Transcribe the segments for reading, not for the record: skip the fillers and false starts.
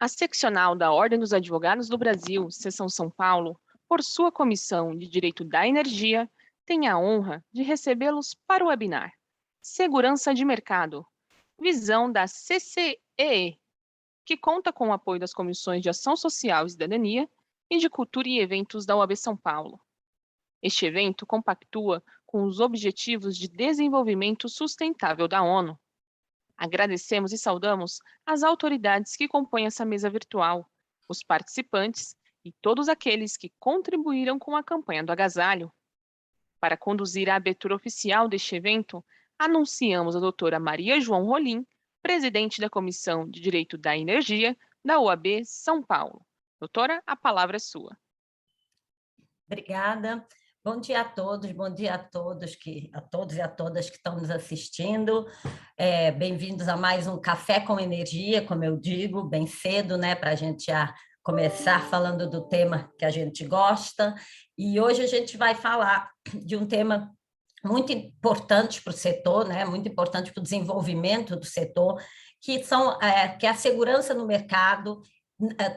A seccional da Ordem dos Advogados do Brasil, Seção São Paulo, por sua Comissão de Direito da Energia, tem a honra de recebê-los para o webinar Segurança de Mercado, visão da CCEE, que conta com o apoio das Comissões de Ação Social e Cidadania e de Cultura e Eventos da OAB São Paulo. Este evento compactua com os Objetivos de Desenvolvimento Sustentável da ONU. Agradecemos e saudamos as autoridades que compõem essa mesa virtual, os participantes e todos aqueles que contribuíram com a campanha do agasalho. Para conduzir a abertura oficial deste evento, anunciamos a doutora Maria João Rolim, presidente da Comissão de Direito da Energia da OAB São Paulo. Doutora, a palavra é sua. Obrigada. Bom dia a todos, bom dia a todos e a todas que estão nos assistindo. Bem-vindos a mais um Café com Energia, como eu digo, bem cedo, né, para a gente já começar falando do tema que a gente gosta. E hoje a gente vai falar de um tema muito importante para o setor, né, muito importante para o desenvolvimento do setor, que é a segurança no mercado,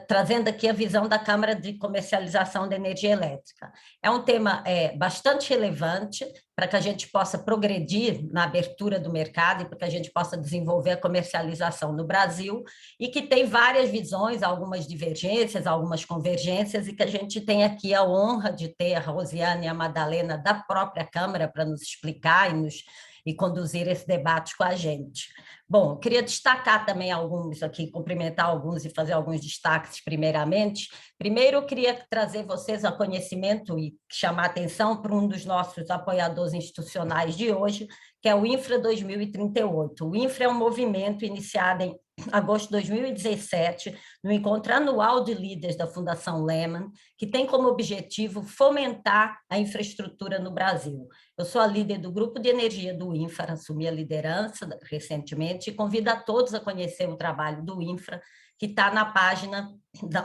trazendo aqui a visão da Câmara de Comercialização da Energia Elétrica. É um tema bastante relevante para que a gente possa progredir na abertura do mercado e para que a gente possa desenvolver a comercialização no Brasil, e que tem várias visões, algumas divergências, algumas convergências, e que a gente tem aqui a honra de ter a Rosiane e a Madalena da própria Câmara para nos explicar e conduzir esse debate com a gente. Bom, eu queria destacar também alguns aqui, cumprimentar alguns e fazer alguns destaques primeiramente. Primeiro, eu queria trazer vocês a conhecimento e chamar a atenção para um dos nossos apoiadores institucionais de hoje, que é o Infra 2038. O Infra é um movimento iniciado em agosto de 2017, no encontro anual de líderes da Fundação Lehman, que tem como objetivo fomentar a infraestrutura no Brasil. Eu sou a líder do grupo de energia do Infra, assumi a liderança recentemente, e convido a todos a conhecer o trabalho do Infra, que está na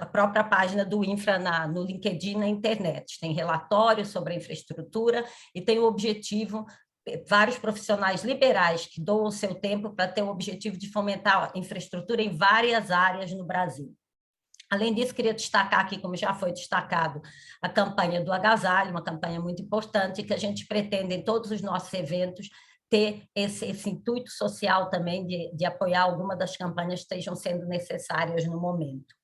própria página do Infra, no LinkedIn, na internet. Tem relatórios sobre a infraestrutura e tem o objetivo, vários profissionais liberais que doam o seu tempo para ter o objetivo de fomentar a infraestrutura em várias áreas no Brasil. Além disso, queria destacar aqui, como já foi destacado, a campanha do agasalho, uma campanha muito importante, que a gente pretende em todos os nossos eventos ter esse intuito social também de apoiar alguma das campanhas que estejam sendo necessárias no momento.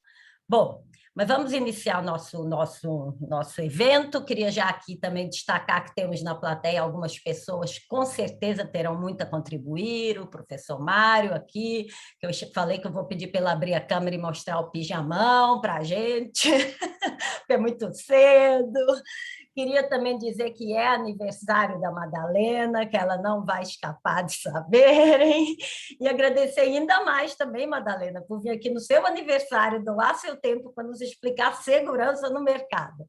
Bom, mas vamos iniciar o nosso evento. Queria já aqui também destacar que temos na plateia algumas pessoas que com certeza terão muito a contribuir, o professor Mário aqui, que eu falei que eu vou pedir para ele abrir a câmera e mostrar o pijamão para a gente, porque é muito cedo. Queria também dizer que é aniversário da Madalena, que ela não vai escapar de saberem, e agradecer ainda mais também, Madalena, por vir aqui no seu aniversário, doar seu tempo para nos explicar segurança no mercado.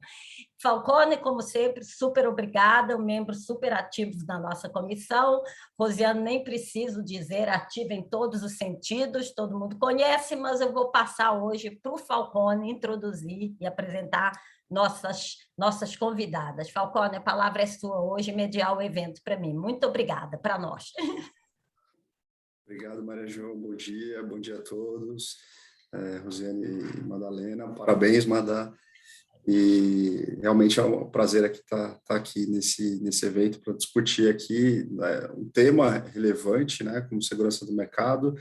Falcone, como sempre, super obrigada, um membro super ativo da nossa comissão. Rosiane, nem preciso dizer, ativa em todos os sentidos, todo mundo conhece, mas eu vou passar hoje para o Falcone introduzir e apresentar nossas convidadas. Falcone, a palavra é sua hoje, mediar o evento para mim. Muito obrigada, para nós. Obrigado, Maria João. Bom dia a todos. Rosiane e Madalena, parabéns, Madá. E realmente é um prazer aqui estar aqui nesse evento para discutir aqui um tema relevante, né, como segurança do mercado,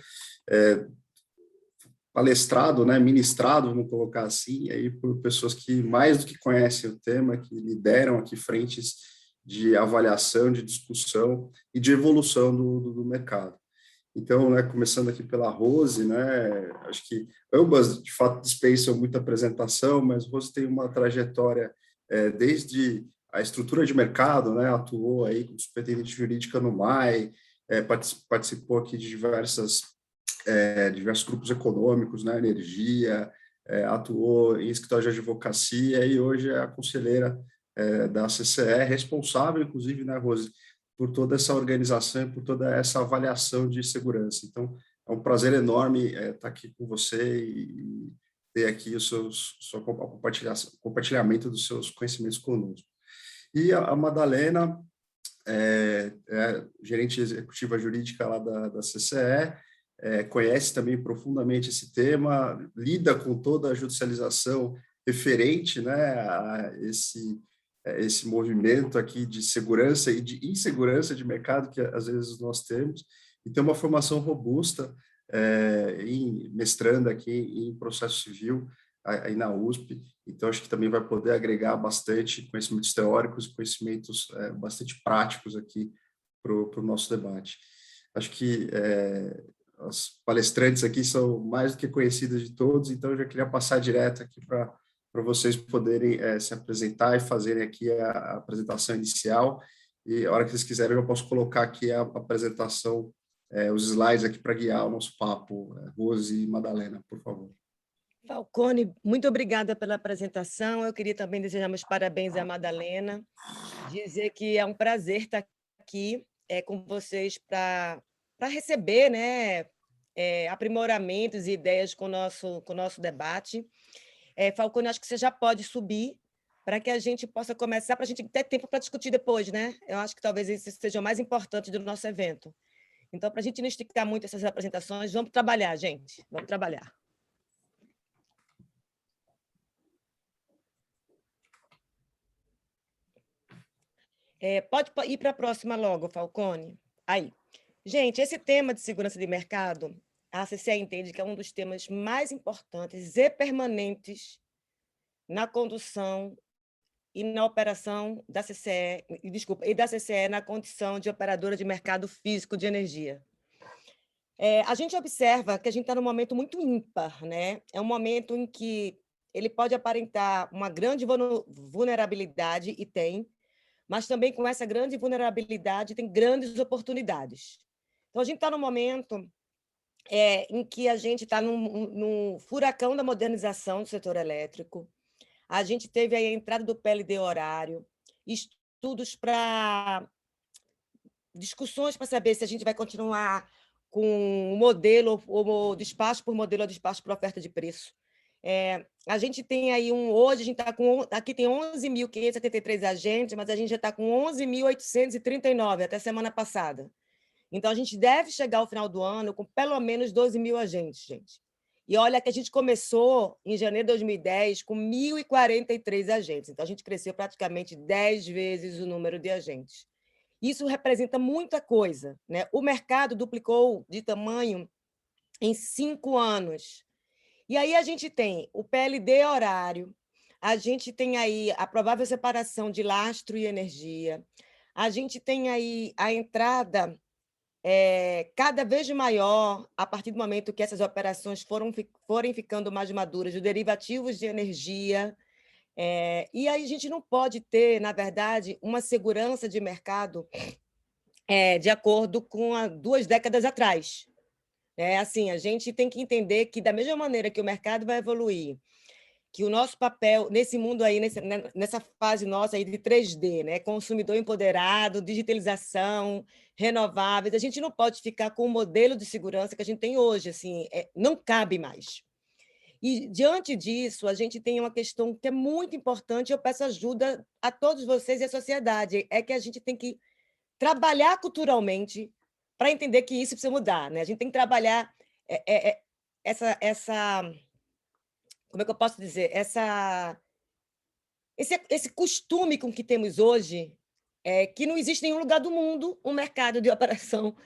palestrado, né, ministrado, vamos colocar assim, aí por pessoas que mais do que conhecem o tema, que lideram aqui frentes de avaliação, de discussão e de evolução do mercado. Então, né, começando aqui pela Rose, né, acho que ambas, de fato, dispensam muita apresentação, mas Rose tem uma trajetória desde a estrutura de mercado, né, atuou aí como superintendente jurídica no MAI, participou aqui de diversos grupos econômicos, né, energia, atuou em escritório de advocacia e hoje é a conselheira da CCE, responsável, inclusive, né, Rose, por toda essa organização e por toda essa avaliação de segurança. Então, é um prazer enorme estar aqui com você e ter aqui o seu compartilhamento dos seus conhecimentos conosco. E a Madalena é gerente executiva jurídica lá da CCE, conhece também profundamente esse tema, lida com toda a judicialização referente, né, a esse movimento aqui de segurança e de insegurança de mercado que às vezes nós temos, e tem uma formação robusta, mestrando aqui em processo civil, aí na USP, então acho que também vai poder agregar bastante conhecimentos teóricos e conhecimentos bastante práticos aqui para o nosso debate. Acho que as palestrantes aqui são mais do que conhecidas de todos, então eu já queria passar direto aqui para vocês poderem se apresentar e fazerem aqui a apresentação inicial, e a hora que vocês quiserem eu posso colocar aqui a apresentação, os slides aqui para guiar o nosso papo. Rose e Madalena, por favor. Falcone, muito obrigada pela apresentação. Eu queria também desejar meus parabéns à Madalena, dizer que é um prazer estar aqui com vocês para receber, né, aprimoramentos e ideias com o nosso debate. Falcone, acho que você já pode subir para que a gente possa começar, para a gente ter tempo para discutir depois, né? Eu acho que talvez isso seja o mais importante do nosso evento. Então, para a gente não esticar muito essas apresentações, vamos trabalhar, gente. Vamos trabalhar. Pode ir para a próxima logo, Falcone. Aí. Gente, esse tema de segurança de mercado, a CCE entende que é um dos temas mais importantes e permanentes na condução e na operação da CCE, e da CCE na condição de operadora de mercado físico de energia. A gente observa que a gente está num momento muito ímpar, né? É um momento em que ele pode aparentar uma grande vulnerabilidade, e tem, mas também com essa grande vulnerabilidade tem grandes oportunidades. Então, a gente está num momento em que a gente está num furacão da modernização do setor elétrico. A gente teve aí a entrada do PLD horário, estudos para discussões para saber se a gente vai continuar com o modelo, ou despacho por modelo, ou despacho por oferta de preço. A gente tem aí hoje a gente está com, aqui tem 11.573 agentes, mas a gente já está com 11.839 até semana passada. Então, a gente deve chegar ao final do ano com pelo menos 12.000 agentes, gente. E olha que a gente começou em janeiro de 2010 com 1.043 agentes. Então, a gente cresceu praticamente 10 vezes o número de agentes. Isso representa muita coisa, né? O mercado duplicou de tamanho em 5 anos. E aí a gente tem o PLD horário, a gente tem aí a provável separação de lastro e energia, a gente tem aí a entrada cada vez maior, a partir do momento que essas operações forem ficando mais maduras, de derivativos de energia. E aí a gente não pode ter, na verdade, uma segurança de mercado de acordo com 2 décadas atrás. Assim, a gente tem que entender que, da mesma maneira que o mercado vai evoluir, que o nosso papel nesse mundo aí, nessa fase nossa aí de 3D, né? Consumidor empoderado, digitalização, renováveis, a gente não pode ficar com o modelo de segurança que a gente tem hoje, assim, não cabe mais. E, diante disso, a gente tem uma questão que é muito importante, eu peço ajuda a todos vocês e à sociedade, é que a gente tem que trabalhar culturalmente para entender que isso precisa mudar, né? A gente tem que trabalhar essa como é que eu posso dizer? Esse costume com que temos hoje, que não existe em nenhum lugar do mundo um mercado de operação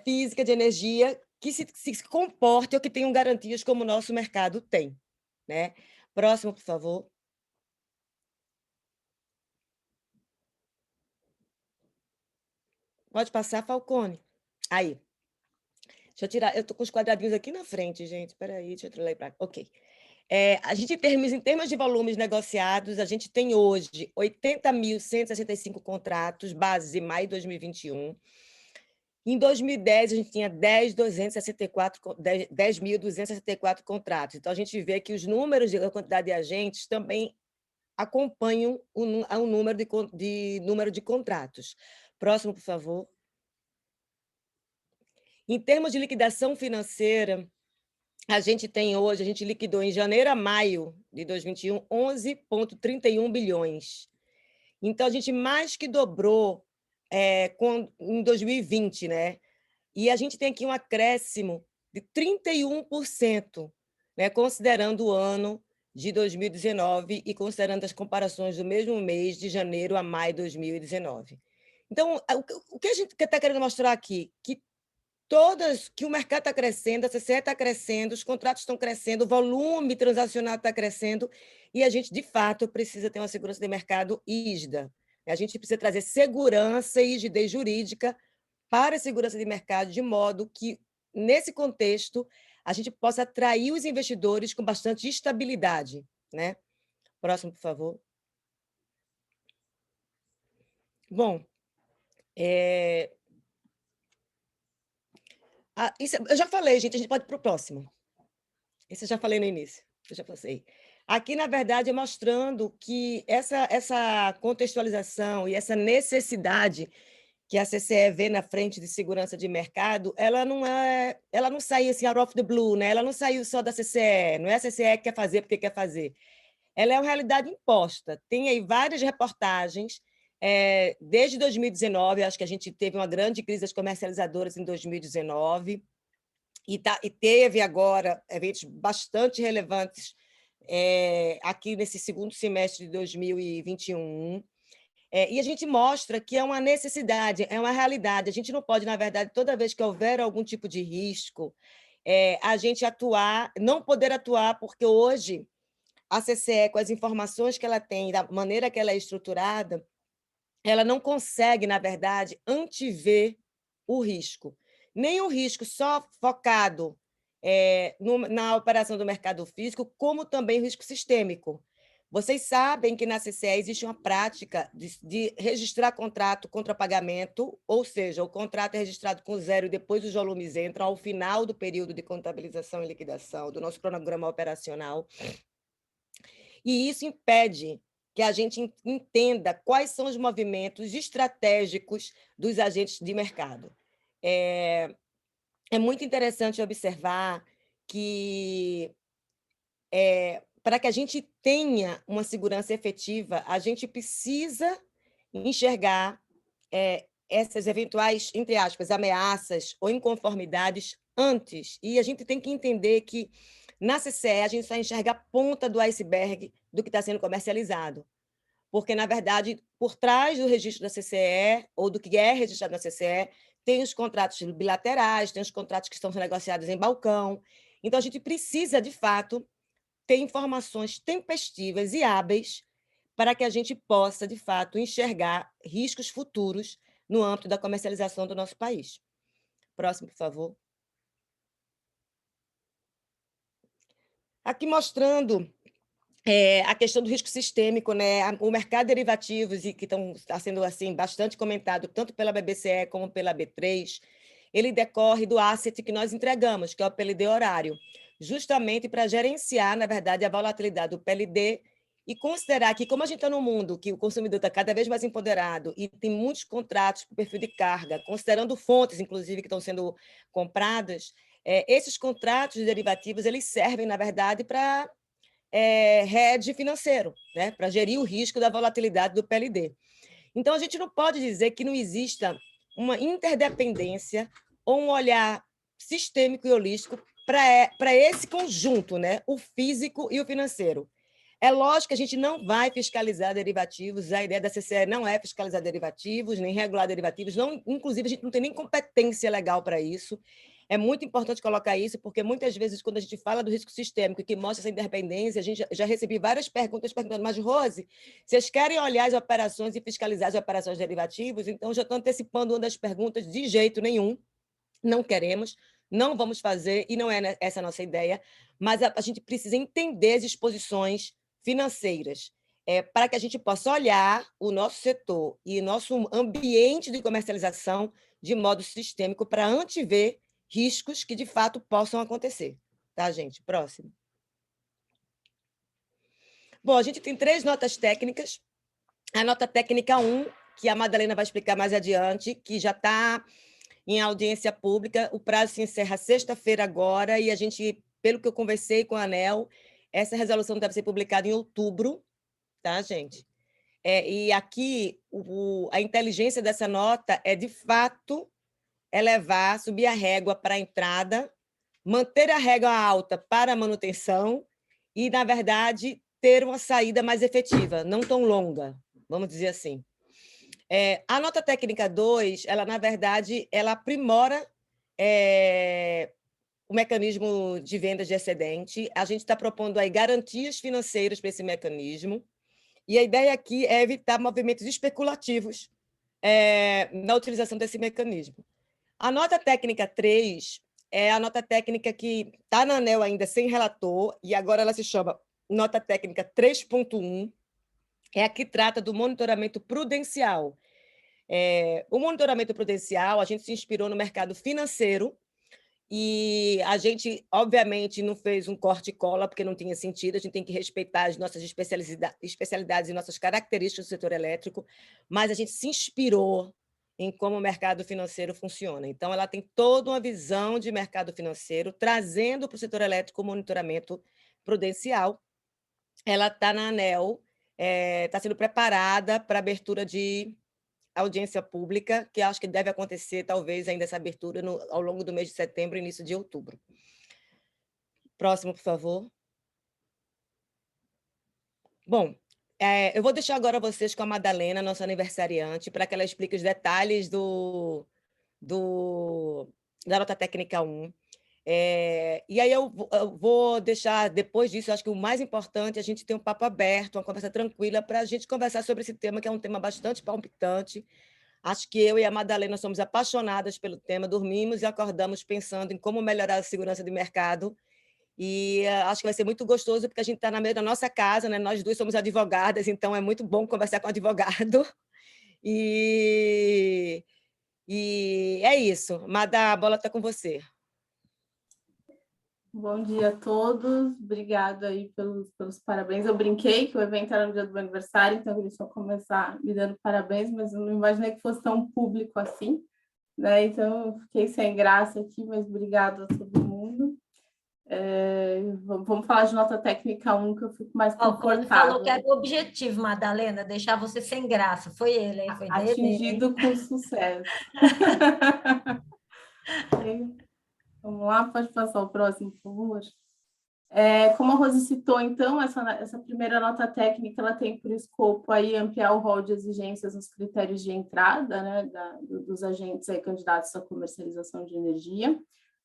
física de energia que se comporte ou que tenham garantias como o nosso mercado tem, né? Próximo, por favor. Pode passar, Falcone. Aí. Deixa eu tirar. Eu estou com os quadradinhos aqui na frente, gente. Espera aí, deixa eu trollar para cá. Ok. A gente, em termos de volumes negociados, a gente tem hoje 80.165 contratos, base em maio de 2021. Em 2010, a gente tinha 10.264 contratos. Então, a gente vê que os números de quantidade de agentes também acompanham o número de contratos. Próximo, por favor. Em termos de liquidação financeira, a gente liquidou em janeiro a maio de 2021 11,31 bilhões. Então, a gente mais que dobrou em 2020, né? E a gente tem aqui um acréscimo de 31%, né, considerando o ano de 2019 e considerando as comparações do mesmo mês, de janeiro a maio de 2019. Então, o que a gente está querendo mostrar aqui? Que o mercado está crescendo, a CCE está crescendo, os contratos estão crescendo, o volume transacional está crescendo, e a gente, de fato, precisa ter uma segurança de mercado rígida. A gente precisa trazer segurança e rigidez jurídica para a segurança de mercado, de modo que, nesse contexto, a gente possa atrair os investidores com bastante estabilidade, né? Próximo, por favor. Bom, eu já falei, gente, a gente pode ir para o próximo. Esse eu já falei no início, eu já passei. Aqui, na verdade, é mostrando que essa contextualização e essa necessidade que a CCE vê na frente de segurança de mercado, ela não sai assim out of the blue, né? Ela não saiu só da CCE, não é a CCE que quer fazer porque quer fazer. Ela é uma realidade imposta. Tem aí várias reportagens, desde 2019, acho que a gente teve uma grande crise das comercializadoras em 2019, e teve agora eventos bastante relevantes aqui nesse segundo semestre de 2021. E a gente mostra que é uma necessidade, é uma realidade. A gente não pode, na verdade, toda vez que houver algum tipo de risco, a gente não poder atuar, porque hoje a CCE, com as informações que ela tem, da maneira que ela é estruturada, ela não consegue, na verdade, antever o risco. Nem o risco só focado na operação do mercado físico, como também o risco sistêmico. Vocês sabem que na CCE existe uma prática de registrar contrato contra pagamento, ou seja, o contrato é registrado com zero e depois os volumes entram ao final do período de contabilização e liquidação do nosso cronograma operacional. E isso impede que a gente entenda quais são os movimentos estratégicos dos agentes de mercado. É muito interessante observar que, para que a gente tenha uma segurança efetiva, a gente precisa enxergar essas eventuais, entre aspas, ameaças ou inconformidades antes. E a gente tem que entender que, na CCE, a gente só enxerga a ponta do iceberg do que está sendo comercializado. Porque, na verdade, por trás do registro da CCE, ou do que é registrado na CCE, tem os contratos bilaterais, tem os contratos que estão negociados em balcão. Então, a gente precisa, de fato, ter informações tempestivas e hábeis para que a gente possa, de fato, enxergar riscos futuros no âmbito da comercialização do nosso país. Próximo, por favor. Aqui mostrando a questão do risco sistêmico, né? O mercado de derivativos, e que está sendo assim, bastante comentado, tanto pela BBCE como pela B3, ele decorre do asset que nós entregamos, que é o PLD horário, justamente para gerenciar, na verdade, a volatilidade do PLD e considerar que, como a gente está num mundo que o consumidor está cada vez mais empoderado e tem muitos contratos por perfil de carga, considerando fontes, inclusive, que estão sendo compradas, esses contratos de derivativos eles servem, na verdade, para hedge financeiro, né? Para gerir o risco da volatilidade do PLD. Então, a gente não pode dizer que não exista uma interdependência ou um olhar sistêmico e holístico para esse conjunto, né? O físico e o financeiro. É lógico que a gente não vai fiscalizar derivativos, a ideia da CCE não é fiscalizar derivativos, nem regular derivativos, não, inclusive a gente não tem nem competência legal para isso. É muito importante colocar isso, porque muitas vezes, quando a gente fala do risco sistêmico e que mostra essa independência, a gente já recebi várias perguntas perguntando, mas, Rose, vocês querem olhar as operações e fiscalizar as operações derivativas? Então, já estou antecipando uma das perguntas, de jeito nenhum, não queremos, não vamos fazer, e não é essa a nossa ideia, mas a gente precisa entender as exposições financeiras, para que a gente possa olhar o nosso setor e nosso ambiente de comercialização de modo sistêmico para antever riscos que, de fato, possam acontecer. Tá, gente? Próximo. Bom, a gente tem 3 notas técnicas. A nota técnica 1, que a Madalena vai explicar mais adiante, que já está em audiência pública. O prazo se encerra sexta-feira agora, e a gente, pelo que eu conversei com a ANEEL, essa resolução deve ser publicada em outubro, tá, gente? E aqui, a inteligência dessa nota é, de fato, elevar, subir a régua para a entrada, manter a régua alta para a manutenção e, na verdade, ter uma saída mais efetiva, não tão longa, vamos dizer assim. A nota técnica 2, ela, na verdade, ela aprimora o mecanismo de vendas de excedente. A gente está propondo aí garantias financeiras para esse mecanismo. E a ideia aqui é evitar movimentos especulativos na utilização desse mecanismo. A nota técnica 3 é a nota técnica que está na ANEEL ainda sem relator, e agora ela se chama nota técnica 3.1, é a que trata do monitoramento prudencial. O monitoramento prudencial, a gente se inspirou no mercado financeiro, e a gente, obviamente, não fez um corte e cola, porque não tinha sentido, a gente tem que respeitar as nossas especialidades e nossas características do setor elétrico, mas a gente se inspirou em como o mercado financeiro funciona. Então, ela tem toda uma visão de mercado financeiro, trazendo para o setor elétrico o monitoramento prudencial. Ela está na ANEEL, está sendo preparada para abertura de audiência pública, que acho que deve acontecer, talvez, ainda essa abertura ao longo do mês de setembro e início de outubro. Próximo, por favor. Bom, eu vou deixar agora vocês com a Madalena, nossa aniversariante, para que ela explique os detalhes da nota técnica 1. E aí eu vou deixar, depois disso, acho que o mais importante é a gente ter um papo aberto, uma conversa tranquila, para a gente conversar sobre esse tema, que é um tema bastante palpitante. Acho que eu e a Madalena somos apaixonadas pelo tema, dormimos e acordamos pensando em como melhorar a segurança de mercado, e acho que vai ser muito gostoso, porque a gente está na meio da nossa casa, né? Nós duas somos advogadas, então é muito bom conversar com o advogado. E é isso. Madá, a bola está com você. Bom dia a todos, obrigada aí pelos parabéns. Eu brinquei que o evento era no dia do meu aniversário, então eu queria só começar me dando parabéns, mas eu não imaginei que fosse tão público assim, né? Então eu fiquei sem graça aqui, mas obrigada a todo mundo. Vamos falar de nota técnica 1, que eu fico mais confortável. Ele falou que era o objetivo, Madalena, deixar você sem graça. Foi ele, hein? Foi atingido com sucesso. Vamos lá, pode passar o próximo, por favor. Como a Rose citou, então, essa primeira nota técnica ela tem por escopo aí ampliar o rol de exigências nos critérios de entrada, né, dos agentes aí, candidatos à comercialização de energia.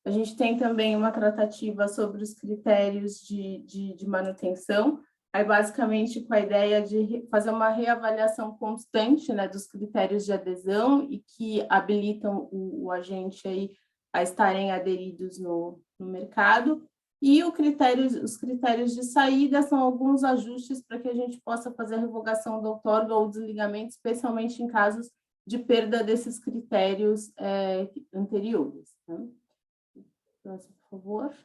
A gente tem também uma tratativa sobre os critérios de manutenção, aí basicamente com a ideia de fazer uma reavaliação constante, né, dos critérios de adesão e que habilitam o agente aí a estarem aderidos no mercado. E os critérios de saída são alguns ajustes para que a gente possa fazer a revogação do outorga ou desligamento, especialmente em casos de perda desses critérios anteriores. Né? Próximo, por favor.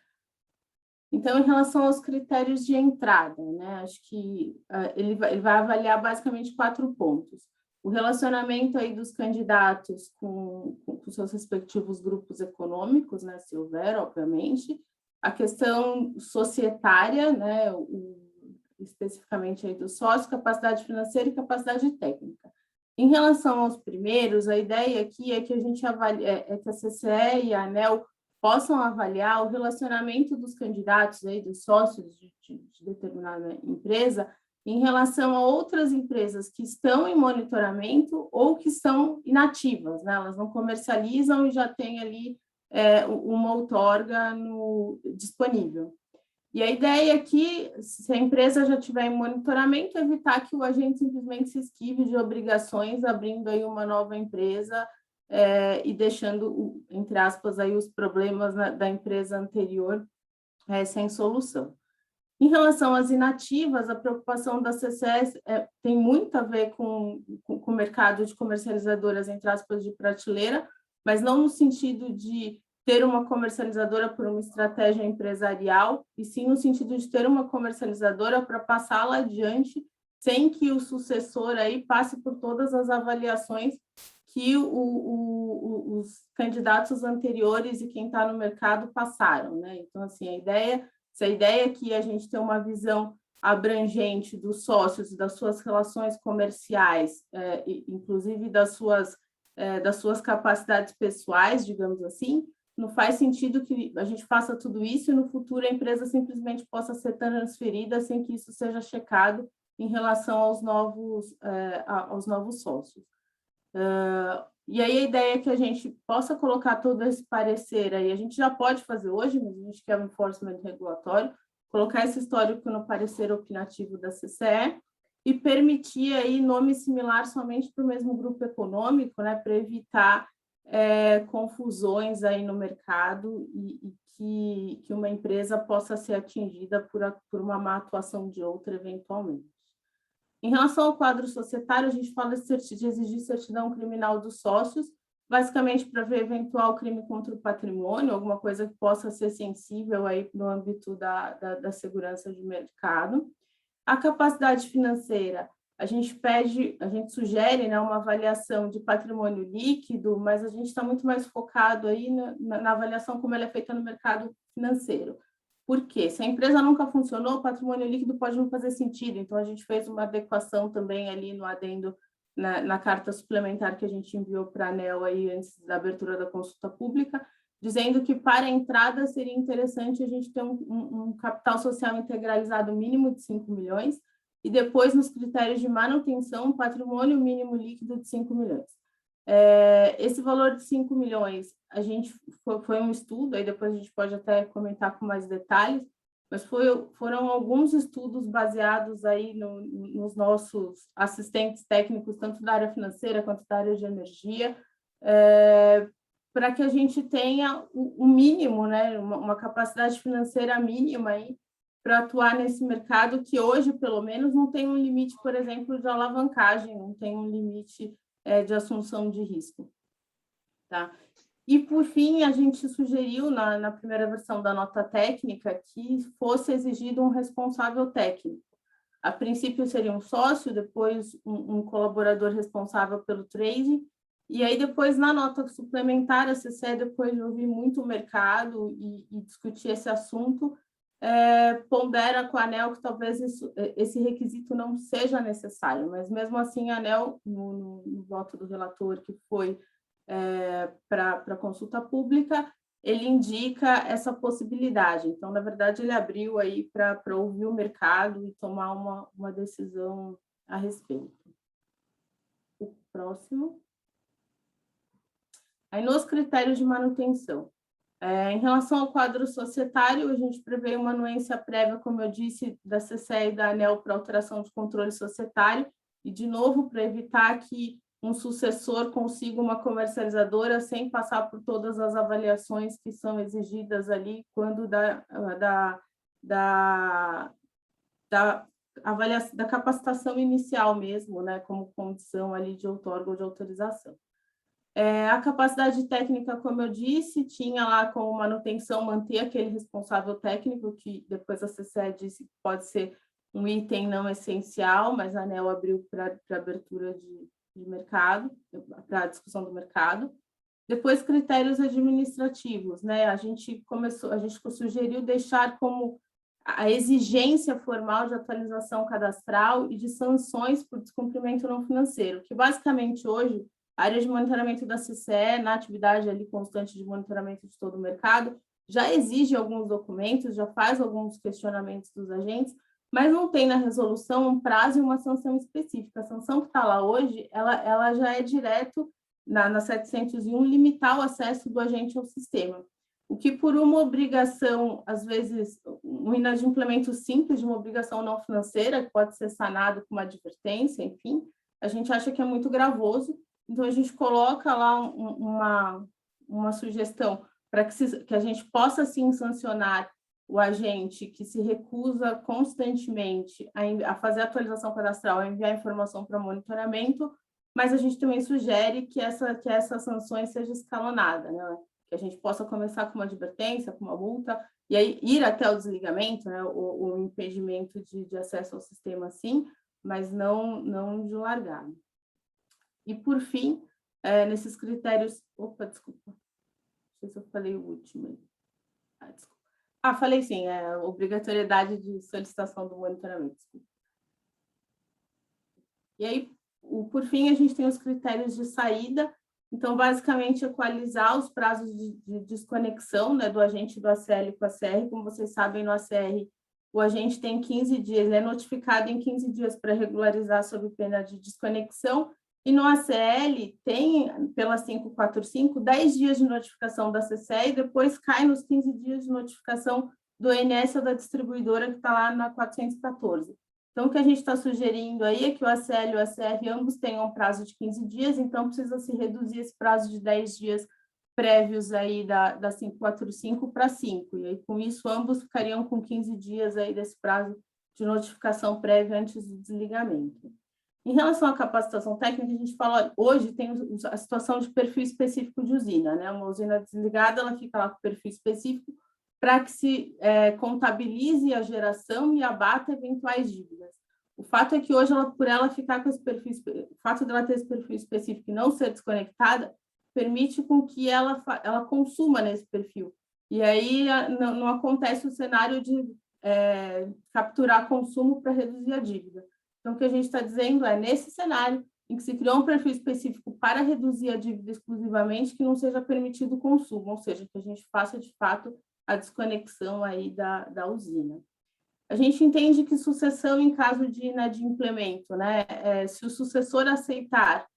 Então, em relação aos critérios de entrada, né, acho que ele vai avaliar basicamente 4 pontos. O relacionamento aí dos candidatos com seus respectivos grupos econômicos, né, se houver, obviamente, a questão societária, né, especificamente aí do sócio, capacidade financeira e capacidade técnica. Em relação aos primeiros, a ideia aqui é que a gente avalie, que a CCE e a ANEEL possam avaliar o relacionamento dos candidatos aí, dos sócios de determinada empresa, em relação a outras empresas que estão em monitoramento ou que são inativas, né? Elas não comercializam e já tem ali uma outorga disponível. E a ideia é que, se a empresa já tiver em monitoramento, evitar que o agente simplesmente se esquive de obrigações, abrindo aí uma nova empresa e deixando, entre aspas, aí os problemas da empresa anterior sem solução. Em relação às inativas, a preocupação da CCE tem muito a ver com o mercado de comercializadoras, entre aspas, de prateleira, mas não no sentido de ter uma comercializadora por uma estratégia empresarial, e sim no sentido de ter uma comercializadora para passá-la adiante, sem que o sucessor aí passe por todas as avaliações que os candidatos anteriores e quem está no mercado passaram, né? Então, assim, essa ideia é que a gente tem uma visão abrangente dos sócios, das suas relações comerciais, inclusive das suas das suas capacidades pessoais, digamos assim, não faz sentido que a gente faça tudo isso e no futuro a empresa simplesmente possa ser transferida sem que isso seja checado em relação aos novos sócios. E aí a ideia é que a gente possa colocar todo esse parecer aí, a gente já pode fazer hoje, mas a gente quer um enforcement regulatório, colocar esse histórico no parecer opinativo da CCE e permitir aí nome similar somente para o mesmo grupo econômico, né, para evitar confusões aí no mercado e que uma empresa possa ser atingida por uma má atuação de outra eventualmente. Em relação ao quadro societário, a gente fala de exigir certidão criminal dos sócios, basicamente para ver eventual crime contra o patrimônio, alguma coisa que possa ser sensível aí no âmbito da segurança de mercado. A capacidade financeira, a gente sugere, né, uma avaliação de patrimônio líquido, mas a gente está muito mais focado aí na avaliação como ela é feita no mercado financeiro. Por quê? Se a empresa nunca funcionou, o patrimônio líquido pode não fazer sentido, então a gente fez uma adequação também ali no adendo, na carta suplementar que a gente enviou para a ANEEL aí antes da abertura da consulta pública, dizendo que para a entrada seria interessante a gente ter um capital social integralizado mínimo de 5 milhões, e depois, nos critérios de manutenção, um patrimônio mínimo líquido de 5 milhões. Esse valor de 5 milhões, a gente foi um estudo, aí depois a gente pode até comentar com mais detalhes, mas foram alguns estudos baseados aí nos nossos assistentes técnicos, tanto da área financeira quanto da área de energia, para que a gente tenha o mínimo, né, uma capacidade financeira mínima aí, para atuar nesse mercado que hoje, pelo menos, não tem um limite, por exemplo, de alavancagem, não tem um limite de assunção de risco. Tá? E, por fim, a gente sugeriu, na primeira versão da nota técnica, que fosse exigido um responsável técnico. A princípio seria um sócio, depois um colaborador responsável pelo trading, e aí depois, na nota suplementar, a CCE, depois de ouvir muito o mercado e discutir esse assunto, pondera com a ANEEL que talvez esse requisito não seja necessário, mas mesmo assim a ANEEL, no voto do relator que foi para a consulta pública, ele indica essa possibilidade. Então, na verdade, ele abriu aí para ouvir o mercado e tomar uma decisão a respeito. O próximo. Aí, nos critérios de manutenção. Em relação ao quadro societário, a gente prevê uma anuência prévia, como eu disse, da CCE e da ANEEL para alteração de controle societário, e, de novo, para evitar que um sucessor consiga uma comercializadora sem passar por todas as avaliações que são exigidas ali quando da capacitação inicial mesmo, né, como condição ali de outorga ou de autorização. A capacidade técnica, como eu disse, tinha lá como manutenção manter aquele responsável técnico, que depois a CCE disse que pode ser um item não essencial, mas a ANEEL abriu para abertura de mercado, para a discussão do mercado. Depois, critérios administrativos, né? A gente sugeriu deixar como a exigência formal de atualização cadastral e de sanções por descumprimento não financeiro, que basicamente hoje a área de monitoramento da CCE, na atividade ali constante de monitoramento de todo o mercado, já exige alguns documentos, já faz alguns questionamentos dos agentes, mas não tem na resolução um prazo e uma sanção específica. A sanção que está lá hoje, ela já é direto na 701, limitar o acesso do agente ao sistema. O que, por uma obrigação, às vezes, um inadimplemento simples de uma obrigação não financeira, que pode ser sanado com uma advertência, enfim, a gente acha que é muito gravoso. Então, a gente coloca lá uma sugestão para que a gente possa, sim, sancionar o agente que se recusa constantemente a fazer a atualização cadastral, a enviar informação para monitoramento, mas a gente também sugere que essas sanções sejam escalonadas, né? Que a gente possa começar com uma advertência, com uma multa, e aí ir até o desligamento, né? O impedimento de acesso ao sistema, sim, mas não de largada. E, por fim, nesses critérios... Opa, desculpa. Não sei se eu falei o último. Desculpa. Falei sim, obrigatoriedade de solicitação do monitoramento. Desculpa. E aí, por fim, a gente tem os critérios de saída, Então, basicamente, equalizar os prazos de desconexão, né, do agente do ACL com a CR. Como vocês sabem, no ACR, o agente tem 15 dias, ele é notificado em 15 dias para regularizar sob pena de desconexão, e no ACL tem, pela 545, 10 dias de notificação da CCE e depois cai nos 15 dias de notificação do INS ou da distribuidora que está lá na 414. Então, o que a gente está sugerindo aí é que o ACL e o ACR ambos tenham um prazo de 15 dias, então precisa se reduzir esse prazo de 10 dias prévios aí da 545 para 5, e aí com isso ambos ficariam com 15 dias aí desse prazo de notificação prévia antes do desligamento. Em relação à capacitação técnica, a gente fala, hoje tem a situação de perfil específico de usina, né? Uma usina desligada, ela fica lá com perfil específico para que se contabilize a geração e abata eventuais dívidas. O fato é que hoje, por ela ficar com esse perfil, o fato dela ter esse perfil específico e não ser desconectada, permite com que ela consuma nesse perfil. E aí não acontece o cenário de capturar consumo para reduzir a dívida. Então, o que a gente está dizendo é, nesse cenário em que se criou um perfil específico para reduzir a dívida exclusivamente, que não seja permitido o consumo, ou seja, que a gente faça, de fato, a desconexão aí da usina. A gente entende que sucessão em caso de inadimplemento, né? Se o sucessor aceitar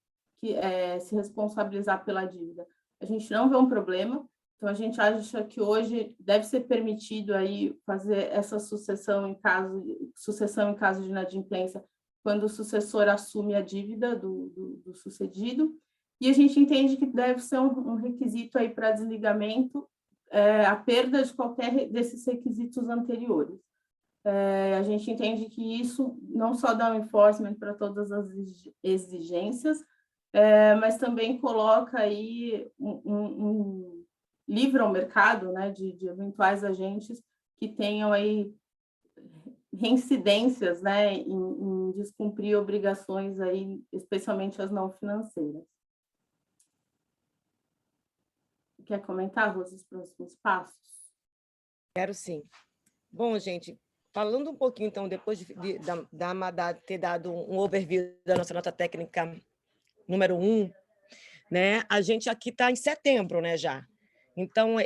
se responsabilizar pela dívida, a gente não vê um problema. Então, a gente acha que hoje deve ser permitido aí fazer essa sucessão em caso de inadimplência, quando o sucessor assume a dívida do sucedido. E a gente entende que deve ser um requisito aí para desligamento a perda de qualquer desses requisitos anteriores. A gente entende que isso não só dá um enforcement para todas as exigências, mas também coloca aí livre ao mercado, né, de eventuais agentes que tenham aí reincidências, né, em descumprir obrigações aí, especialmente as não financeiras. Quer comentar, Rose, os próximos passos? Quero sim. Bom, gente, falando um pouquinho, então, depois de ter dado um overview da nossa nota técnica número 1, né, a gente aqui está em setembro, né, já. Então,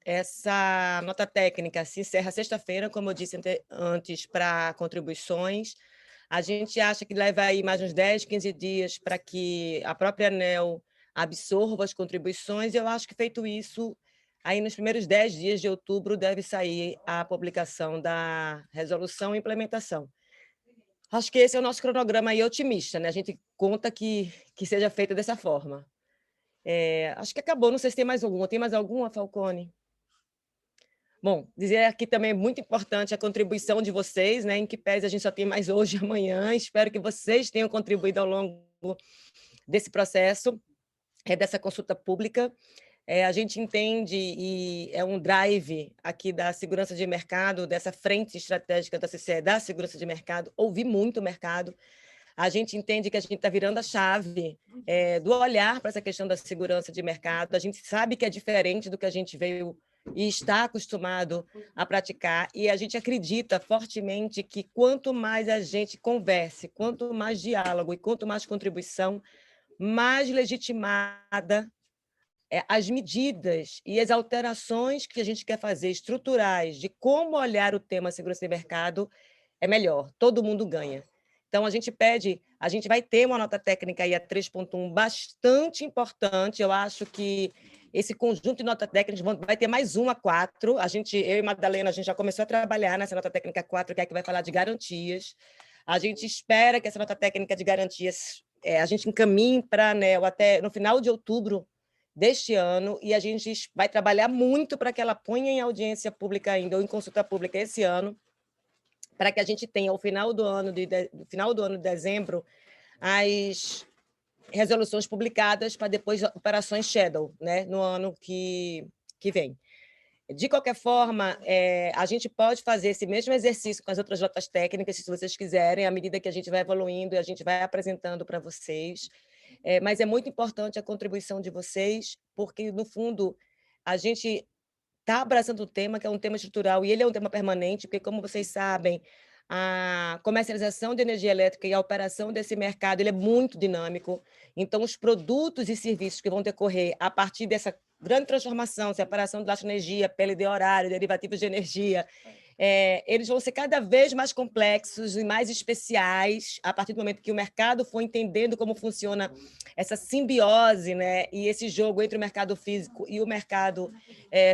essa nota técnica se encerra sexta-feira, como eu disse antes, para contribuições. A gente acha que leva aí mais uns 10, 15 dias para que a própria ANEEL absorva as contribuições, e eu acho que, feito isso, aí nos primeiros 10 dias de outubro deve sair a publicação da resolução e implementação. Acho que esse é o nosso cronograma aí otimista, né? A gente conta que seja feito dessa forma. Acho que acabou, não sei se tem mais alguma. Tem mais alguma, Falcone? Bom, dizer aqui também muito importante a contribuição de vocês, né? Em que pese a gente só tem mais hoje e amanhã. Espero que vocês tenham contribuído ao longo desse processo, dessa consulta pública. A gente entende, e é um drive aqui da segurança de mercado, dessa frente estratégica da CCE, da segurança de mercado, ouvir muito o mercado. A gente entende que a gente está virando a chave do olhar para essa questão da segurança de mercado. A gente sabe que é diferente do que a gente veio e está acostumado a praticar, e a gente acredita fortemente que quanto mais a gente converse, quanto mais diálogo e quanto mais contribuição, mais legitimada as medidas e as alterações que a gente quer fazer estruturais de como olhar o tema segurança de mercado é melhor, todo mundo ganha. Então, a gente vai ter uma nota técnica aí a 3.1 bastante importante. Eu acho que esse conjunto de nota técnicas vai ter mais uma, 4. Eu e Madalena, a gente já começou a trabalhar nessa nota técnica 4, que é a que vai falar de garantias. A gente espera que essa nota técnica de garantias a gente encaminhe para a ANEEL até no final de outubro deste ano, e a gente vai trabalhar muito para que ela ponha em audiência pública ainda, ou em consulta pública esse ano, para que a gente tenha, ao final do ano de dezembro, as resoluções publicadas para depois operações shadow, né, no ano que vem. De qualquer forma, a gente pode fazer esse mesmo exercício com as outras notas técnicas, se vocês quiserem, à medida que a gente vai evoluindo e a gente vai apresentando para vocês. Mas é muito importante a contribuição de vocês, porque, no fundo, a gente está abraçando o tema, que é um tema estrutural, e ele é um tema permanente, porque, como vocês sabem, a comercialização de energia elétrica e a operação desse mercado ele é muito dinâmico. Então, os produtos e serviços que vão decorrer a partir dessa grande transformação, separação de energia, PLD horário, derivativos de energia, eles vão ser cada vez mais complexos e mais especiais a partir do momento que o mercado for entendendo como funciona essa simbiose, né, e esse jogo entre o mercado físico e o mercado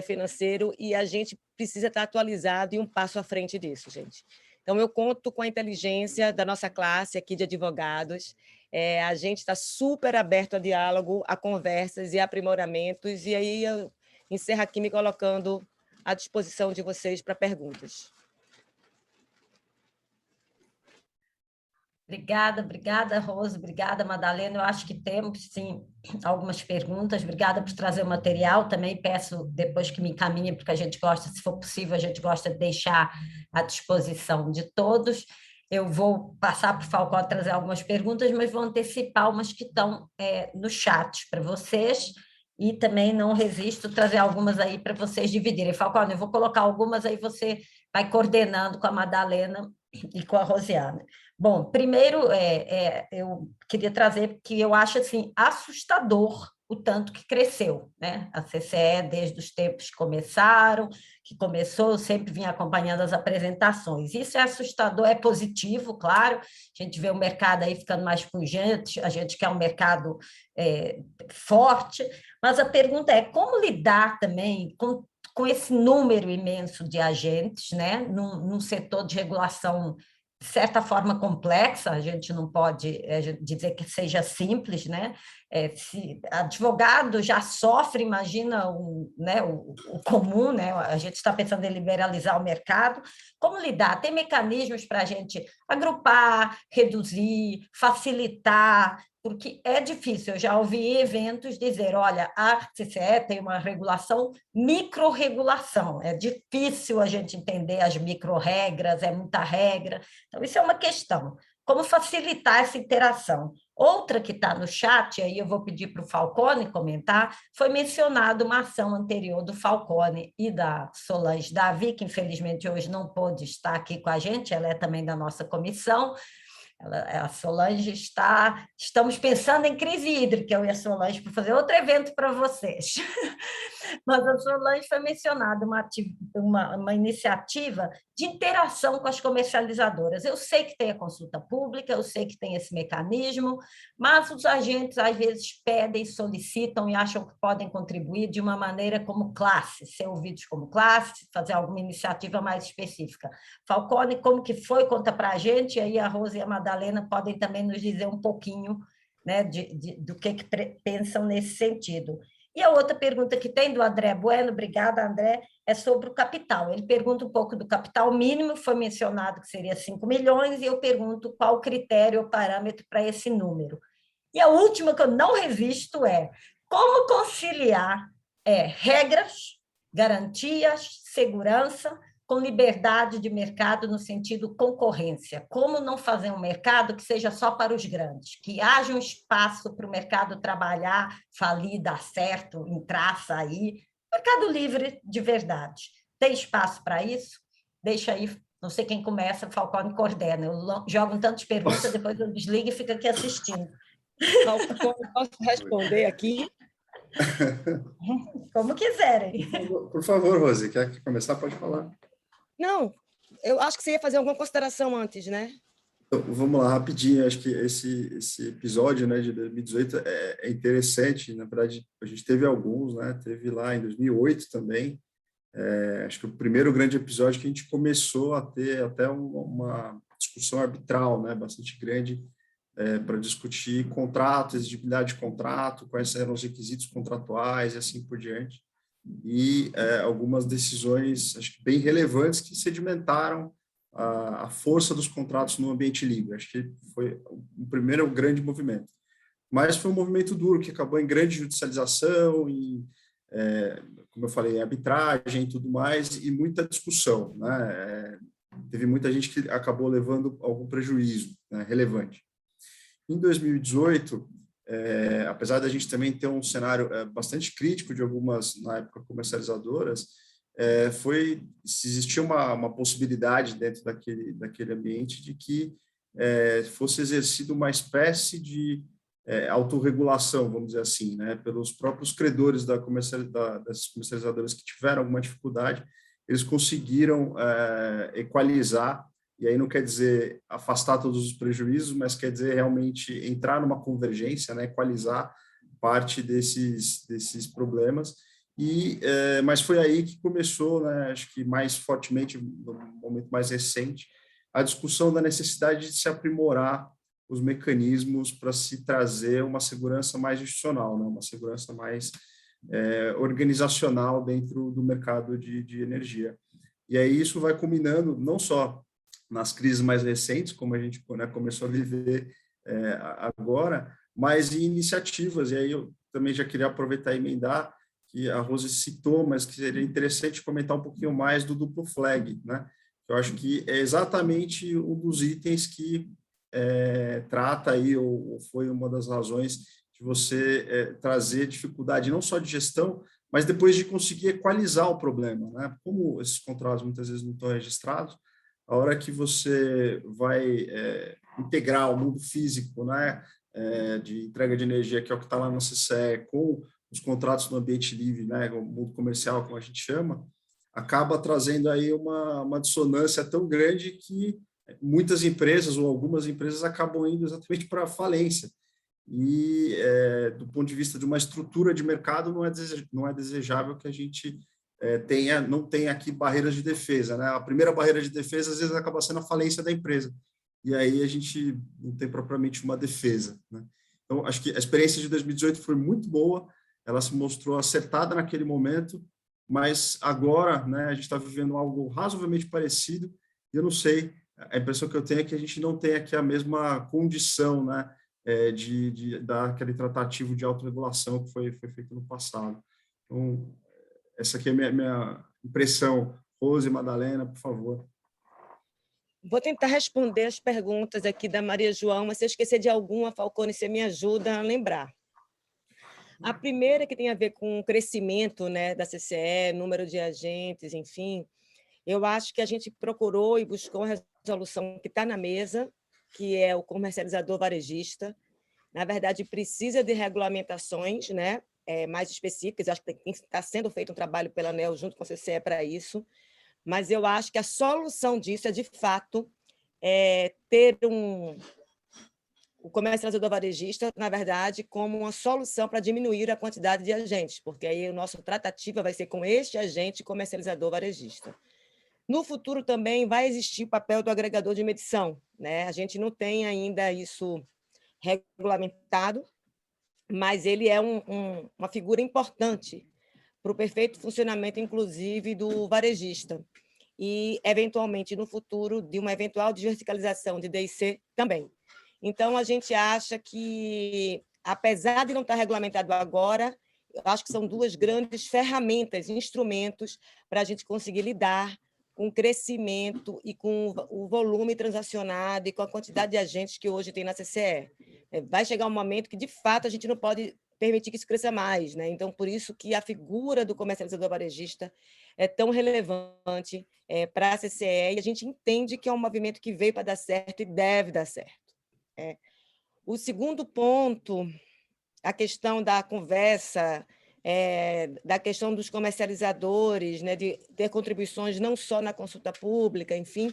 financeiro, e a gente precisa estar atualizado e um passo à frente disso, gente. Então, eu conto com a inteligência da nossa classe aqui de advogados. A gente está super aberto a diálogo, a conversas e aprimoramentos, e aí eu encerro aqui me colocando à disposição de vocês para perguntas. Obrigada, Rose, obrigada, Madalena. Eu acho que temos, sim, algumas perguntas. Obrigada por trazer o material. Também peço depois que me encaminhe, porque a gente gosta, se for possível, a gente gosta de deixar à disposição de todos. Eu vou passar para o Falcone trazer algumas perguntas, mas vou antecipar umas que estão no chat para vocês, e também não resisto trazer algumas aí para vocês dividirem. Falcone, eu vou colocar algumas, aí você vai coordenando com a Madalena e com a Rosiana. Bom, primeiro, eu queria trazer que eu acho assim, assustador o tanto que cresceu, né? A CCE, desde os tempos que começou, eu sempre vinha acompanhando as apresentações. Isso é assustador, é positivo, claro, a gente vê o mercado aí ficando mais pujante, a gente quer um mercado forte, mas a pergunta é como lidar também com esse número imenso de agentes, né? Num setor de regulação de certa forma complexa, a gente não pode dizer que seja simples, né? Se advogado já sofre, imagina o comum, né? A gente está pensando em liberalizar o mercado, como lidar? Tem mecanismos para a gente agrupar, reduzir, facilitar, porque é difícil. Eu já ouvi eventos dizer, olha, a CCE tem uma regulação, micro-regulação, é difícil a gente entender as micro-regras, é muita regra. Então, isso é uma questão. Como facilitar essa interação? Outra que está no chat, aí eu vou pedir para o Falcone comentar, foi mencionada uma ação anterior do Falcone e da Solange Davi, que infelizmente hoje não pôde estar aqui com a gente, ela é também da nossa comissão. A Solange estamos pensando em crise hídrica, eu e a Solange, para fazer outro evento para vocês. Mas a Solange foi mencionada uma iniciativa de interação com as comercializadoras. Eu sei que tem a consulta pública, eu sei que tem esse mecanismo, mas os agentes, às vezes, pedem, solicitam e acham que podem contribuir de uma maneira como classe, ser ouvidos como classe, fazer alguma iniciativa mais específica. Falcone, como que foi? Conta para a gente, e aí a Rose e a Madalena podem também nos dizer um pouquinho, né, do que pensam nesse sentido. E a outra pergunta que tem do André Bueno, obrigada, André, é sobre o capital. Ele pergunta um pouco do capital mínimo, foi mencionado que seria 5 milhões, e eu pergunto qual o critério ou parâmetro para esse número. E a última que eu não resisto é como conciliar regras, garantias, segurança, com liberdade de mercado no sentido concorrência. Como não fazer um mercado que seja só para os grandes, que haja um espaço para o mercado trabalhar, falir, dar certo, entrar, sair. Mercado livre de verdade. Tem espaço para isso? Deixa aí, não sei quem começa, o Falcone coordena. Eu jogo tantas perguntas, depois eu desligo e fico aqui assistindo. Falcone, posso responder aqui? Como quiserem. Por favor, Rose, quer começar? Pode falar. Não, eu acho que você ia fazer alguma consideração antes, né? Então, vamos lá, rapidinho. Acho que esse episódio, né, de 2018 é interessante. Na verdade, a gente teve alguns, né? Teve lá em 2008 também. Acho que o primeiro grande episódio que a gente começou a ter até uma discussão arbitral, né, bastante grande, para discutir contratos, exigibilidade de contrato, quais eram os requisitos contratuais e assim por diante. E algumas decisões, acho que bem relevantes, que sedimentaram a força dos contratos no ambiente livre. Acho que foi o primeiro grande movimento. Mas foi um movimento duro, que acabou em grande judicialização, como eu falei, arbitragem e tudo mais, e muita discussão, né? Teve muita gente que acabou levando algum prejuízo, né, relevante. Em 2018, apesar da gente também ter um cenário bastante crítico de algumas, na época, comercializadoras, foi se existia uma possibilidade dentro daquele ambiente de que fosse exercida uma espécie de autorregulação, vamos dizer assim, né, pelos próprios credores das comercializadoras que tiveram alguma dificuldade, eles conseguiram equalizar, e aí não quer dizer afastar todos os prejuízos, mas quer dizer realmente entrar numa convergência, né, equalizar parte desses problemas. Mas foi aí que começou, né, acho que mais fortemente, no momento mais recente, a discussão da necessidade de se aprimorar os mecanismos para se trazer uma segurança mais institucional, né, uma segurança mais organizacional dentro do mercado de energia. E aí isso vai culminando não só nas crises mais recentes, como a gente, né, começou a viver agora, mas em iniciativas. E aí eu também já queria aproveitar e emendar, que a Rose citou, mas que seria interessante comentar um pouquinho mais do duplo flag, né? Eu acho que é exatamente um dos itens que trata aí, ou foi uma das razões de você trazer dificuldade não só de gestão, mas depois de conseguir equalizar o problema, né? Como esses contratos muitas vezes não estão registrados, a hora que você vai integrar o mundo físico, né, de entrega de energia, que é o que está lá no CCE, com os contratos no ambiente livre, né, o mundo comercial, como a gente chama, acaba trazendo aí uma dissonância tão grande que muitas empresas ou algumas empresas acabam indo exatamente para a falência. E, do ponto de vista de uma estrutura de mercado, não é desejável que a gente não tenha aqui barreiras de defesa, né? A primeira barreira de defesa, às vezes, acaba sendo a falência da empresa. E aí a gente não tem propriamente uma defesa, né? Então, acho que a experiência de 2018 foi muito boa, ela se mostrou acertada naquele momento, mas agora, né, a gente está vivendo algo razoavelmente parecido, e eu não sei, a impressão que eu tenho é que a gente não tem aqui a mesma condição, né, de dar aquele tratativo de autorregulação que foi feito no passado. Então, essa aqui é a minha impressão. Rose e Madalena, por favor. Vou tentar responder as perguntas aqui da Maria João, mas se eu esquecer de alguma, Falcone, você me ajuda a lembrar. A primeira que tem a ver com o crescimento, né, da CCE, número de agentes, enfim, eu acho que a gente procurou e buscou uma resolução que está na mesa, que é o comercializador varejista. Na verdade, precisa de regulamentações, né, mais específicas. Acho que está sendo feito um trabalho pela ANEEL junto com a CCE para isso, mas eu acho que a solução disso é, de fato, ter o comercializador varejista, na verdade, como uma solução para diminuir a quantidade de agentes, porque aí o nosso tratativa vai ser com este agente comercializador varejista. No futuro também vai existir o papel do agregador de medição, né? A gente não tem ainda isso regulamentado, mas ele é uma figura importante para o perfeito funcionamento, inclusive, do varejista. E, eventualmente, no futuro, de uma eventual desverticalização de D&C também. Então, a gente acha que, apesar de não estar regulamentado agora, eu acho que são duas grandes ferramentas, instrumentos para a gente conseguir lidar com o crescimento e com o volume transacionado e com a quantidade de agentes que hoje tem na CCE. Vai chegar um momento que, de fato, a gente não pode permitir que isso cresça mais, né? Então, por isso que a figura do comercializador varejista é tão relevante para a CCE, e a gente entende que é um movimento que veio para dar certo e deve dar certo. O segundo ponto, a questão da conversa, da questão dos comercializadores, né, de ter contribuições não só na consulta pública, enfim,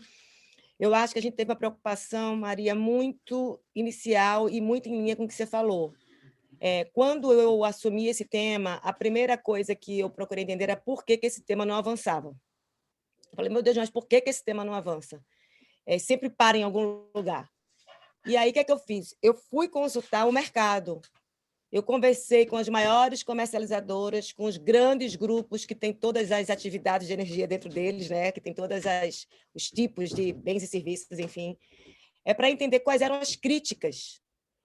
eu acho que a gente teve uma preocupação, Maria, muito inicial e muito em linha com o que você falou. Quando eu assumi esse tema, a primeira coisa que eu procurei entender era por que esse tema não avançava. Eu falei, meu Deus, mas por que esse tema não avança? Sempre para em algum lugar. E aí, o que é que eu fiz? Eu fui consultar o mercado. Eu conversei com as maiores comercializadoras, com os grandes grupos que têm todas as atividades de energia dentro deles, né? Que tem todos os tipos de bens e serviços, enfim, para entender quais eram as críticas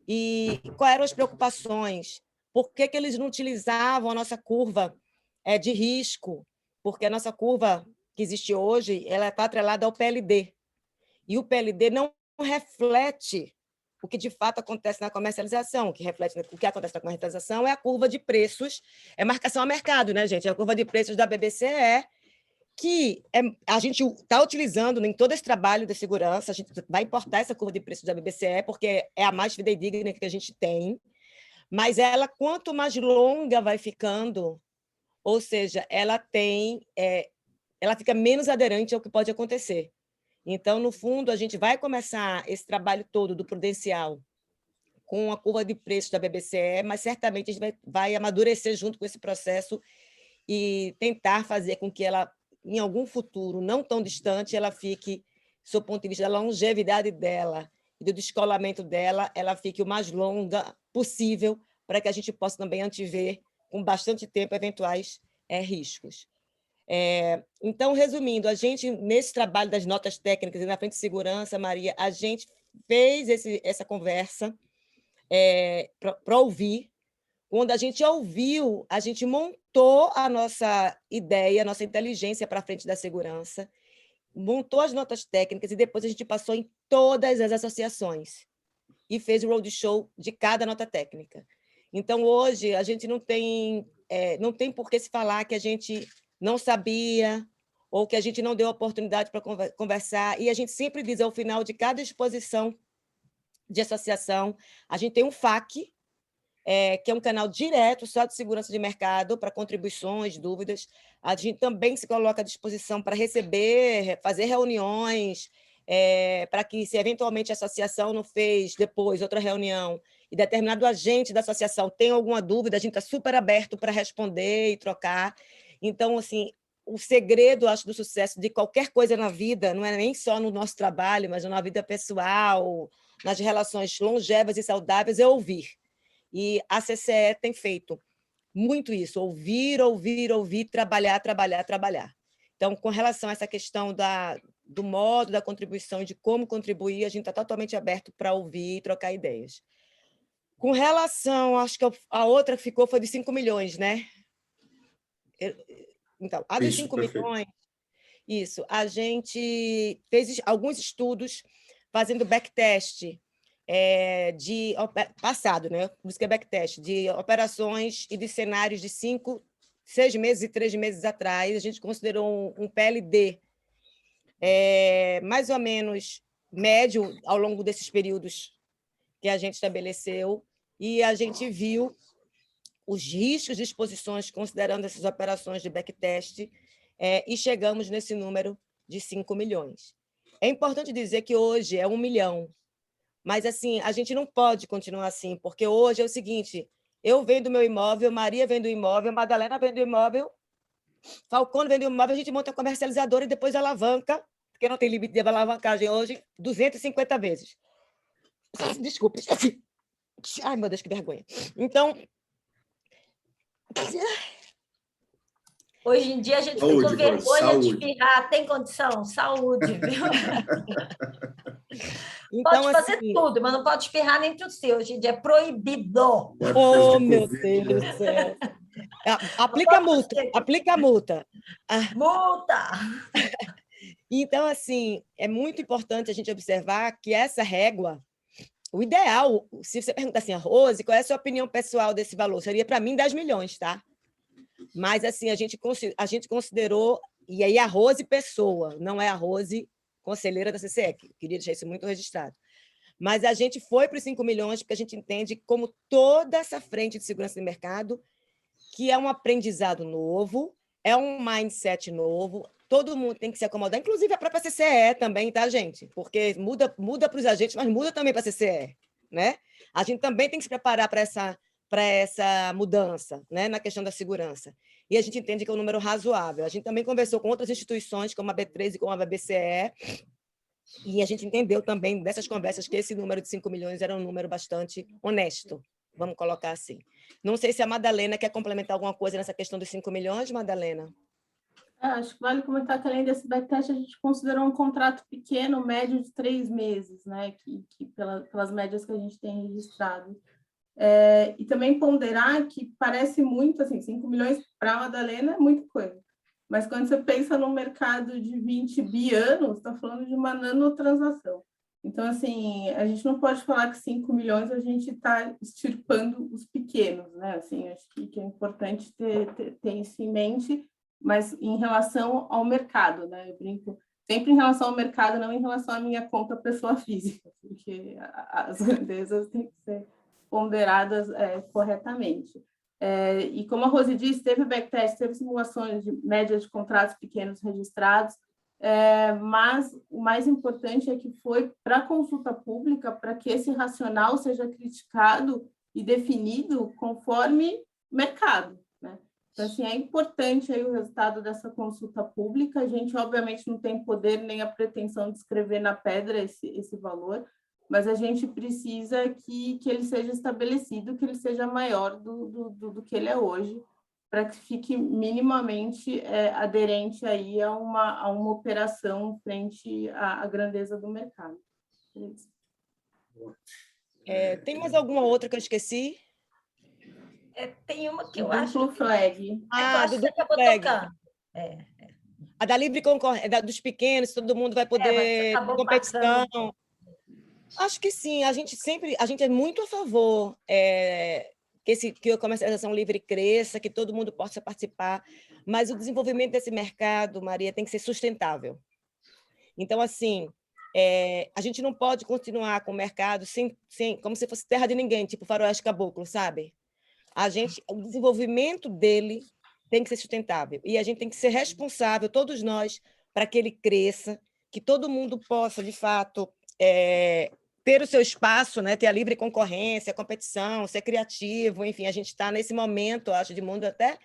e quais eram as preocupações, por que eles não utilizavam a nossa curva de risco, porque a nossa curva que existe hoje ela está atrelada ao PLD, e o PLD não reflete o que de fato acontece na comercialização. O que acontece na comercialização é a curva de preços, marcação a mercado, né, gente? A curva de preços da BBCE que a gente está utilizando em todo esse trabalho de segurança, a gente vai importar essa curva de preços da BBCE, porque é a mais fidedigna que a gente tem, mas ela, quanto mais longa vai ficando, ou seja, ela fica menos aderente ao que pode acontecer. Então, no fundo, a gente vai começar esse trabalho todo do prudencial com a curva de preços da BBCE, mas certamente a gente vai amadurecer junto com esse processo e tentar fazer com que ela, em algum futuro não tão distante, ela fique, do ponto de vista da longevidade dela e do descolamento dela, ela fique o mais longa possível para que a gente possa também antever com bastante tempo eventuais riscos. Então, resumindo, a gente, nesse trabalho das notas técnicas e na frente de segurança, Maria, a gente fez essa conversa para ouvir. Quando a gente ouviu, a gente montou a nossa ideia, a nossa inteligência para a frente da segurança, montou as notas técnicas e depois a gente passou em todas as associações e fez o roadshow de cada nota técnica. Então, hoje, a gente não tem por que se falar que a gente não sabia ou que a gente não deu oportunidade para conversar, e a gente sempre diz, ao final de cada exposição de associação, a gente tem um FAQ, que é um canal direto só de segurança de mercado para contribuições, dúvidas. A gente também se coloca à disposição para receber, fazer reuniões, para que, se eventualmente a associação não fez depois outra reunião e determinado agente da associação tem alguma dúvida, a gente está super aberto para responder e trocar. Então, assim, o segredo, acho, do sucesso de qualquer coisa na vida, não é nem só no nosso trabalho, mas na vida pessoal, nas relações longevas e saudáveis, é ouvir. E a CCE tem feito muito isso, ouvir, trabalhar. Então, com relação a essa questão do modo da contribuição, de como contribuir, a gente está totalmente aberto para ouvir e trocar ideias. Com relação, acho que a outra que ficou foi de 5 milhões, né? Então, a dos 5 milhões, isso, a gente fez alguns estudos fazendo backtest de passado, né? Por isso que é backtest, de operações e de cenários de 5, 6 meses e 3 meses atrás. A gente considerou um PLD mais ou menos médio ao longo desses períodos que a gente estabeleceu, e a gente viu os riscos de exposições considerando essas operações de backtest, e chegamos nesse número de 5 milhões. É importante dizer que hoje é 1 milhão, mas assim, a gente não pode continuar assim, porque hoje é o seguinte, eu vendo meu imóvel, Maria vende o imóvel, Madalena vende o imóvel, Falcone vende o imóvel, a gente monta a comercializadora e depois alavanca, porque não tem limite de alavancagem hoje, 250 vezes. Desculpe. Ai, meu Deus, que vergonha. Então... Hoje em dia a gente fica com vergonha de espirrar, tem condição? Saúde, viu? Então, pode fazer assim, tudo, mas não pode espirrar nem tossir. Hoje em dia é proibido. Oh, meu Deus do céu. Aplica a multa. Multa! Então, assim, é muito importante a gente observar que essa régua, o ideal, se você perguntar assim, Rose, qual é a sua opinião pessoal desse valor? Seria, para mim, 10 milhões, tá? Mas, assim, a gente considerou, e aí a Rose pessoa, não é a Rose conselheira da CCE, queria deixar isso muito registrado. Mas a gente foi para os 5 milhões porque a gente entende como toda essa frente de segurança de mercado, que é um aprendizado novo, é um mindset novo, todo mundo tem que se acomodar, inclusive a própria CCE também, tá, gente? Porque muda para os agentes, mas muda também para a CCE, né? A gente também tem que se preparar para essa mudança, né, na questão da segurança. E a gente entende que é um número razoável. A gente também conversou com outras instituições, como a B3 e como a BCE, e a gente entendeu também dessas conversas que esse número de 5 milhões era um número bastante honesto, vamos colocar assim. Não sei se a Madalena quer complementar alguma coisa nessa questão dos 5 milhões, Madalena? Acho que vale comentar que, além desse backtest, a gente considerou um contrato pequeno, médio de 3 meses, né? Que pelas médias que a gente tem registrado. E também ponderar que parece muito, assim, 5 milhões para a Madalena é muita coisa. Mas quando você pensa num mercado de 20 bi anos, está falando de uma nanotransação. Então, assim, a gente não pode falar que 5 milhões a gente está extirpando os pequenos, né? Assim, acho que é importante ter isso em mente, mas em relação ao mercado, né? Eu brinco sempre em relação ao mercado, não em relação à minha conta pessoa física, porque as grandezas têm que ser ponderadas corretamente. E como a Rose disse, teve backtest, teve simulações de média de contratos pequenos registrados, mas o mais importante é que foi para a consulta pública, para que esse racional seja criticado e definido conforme mercado, né? Então, assim, é importante aí o resultado dessa consulta pública. A gente, obviamente, não tem poder nem a pretensão de escrever na pedra esse valor, mas a gente precisa que ele seja estabelecido, que ele seja maior do que ele é hoje, para que fique minimamente aderente aí a uma operação frente à grandeza do mercado. Tem mais alguma outra que eu esqueci? Tem uma que O eu acho duplo flag. que eu acho do que você duplo acabou flag. tocando. A da livre concorrência, dos pequenos, todo mundo vai Mas você poder ter acabou competição. passando. Acho que sim, a gente é muito a favor que a comercialização livre cresça, que todo mundo possa participar, mas o desenvolvimento desse mercado, Maria, tem que ser sustentável. Então, assim, a gente não pode continuar com o mercado como se fosse terra de ninguém, tipo faroeste caboclo, sabe? O desenvolvimento dele tem que ser sustentável, e a gente tem que ser responsável, todos nós, para que ele cresça, que todo mundo possa, de fato, ter o seu espaço, né? Ter a livre concorrência, a competição, ser criativo, enfim, a gente está nesse momento, acho, de mundo até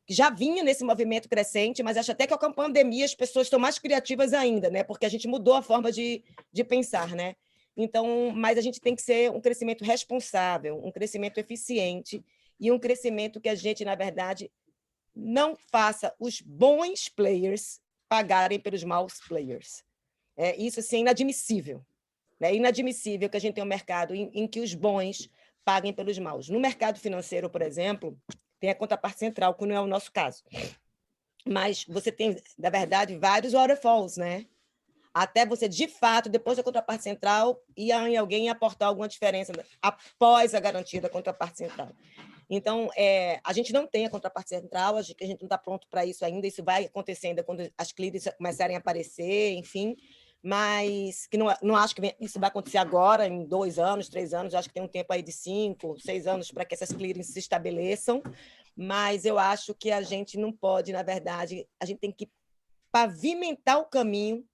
já vinha nesse movimento crescente, mas acho até que com a pandemia as pessoas estão mais criativas ainda, né? Porque a gente mudou a forma de pensar, né? Então, mas a gente tem que ser um crescimento responsável, um crescimento eficiente e um crescimento que a gente, na verdade, não faça os bons players pagarem pelos maus players. Isso, assim, é inadmissível. É inadmissível que a gente tenha um mercado em que os bons paguem pelos maus. No mercado financeiro, por exemplo, tem a contraparte central, que não é o nosso caso. Mas você tem, na verdade, vários waterfalls, né? Até você, de fato, depois da contraparte central, ir em alguém aportar alguma diferença após a garantia da contraparte central. Então, a gente não tem a contraparte central, a gente não está pronto para isso ainda, isso vai acontecer ainda quando as clearings começarem a aparecer, enfim, mas que não acho que isso vai acontecer agora, em 2 anos, 3 anos, acho que tem um tempo aí de 5, 6 anos para que essas clearings se estabeleçam, mas eu acho que a gente não pode, na verdade, a gente tem que pavimentar o caminho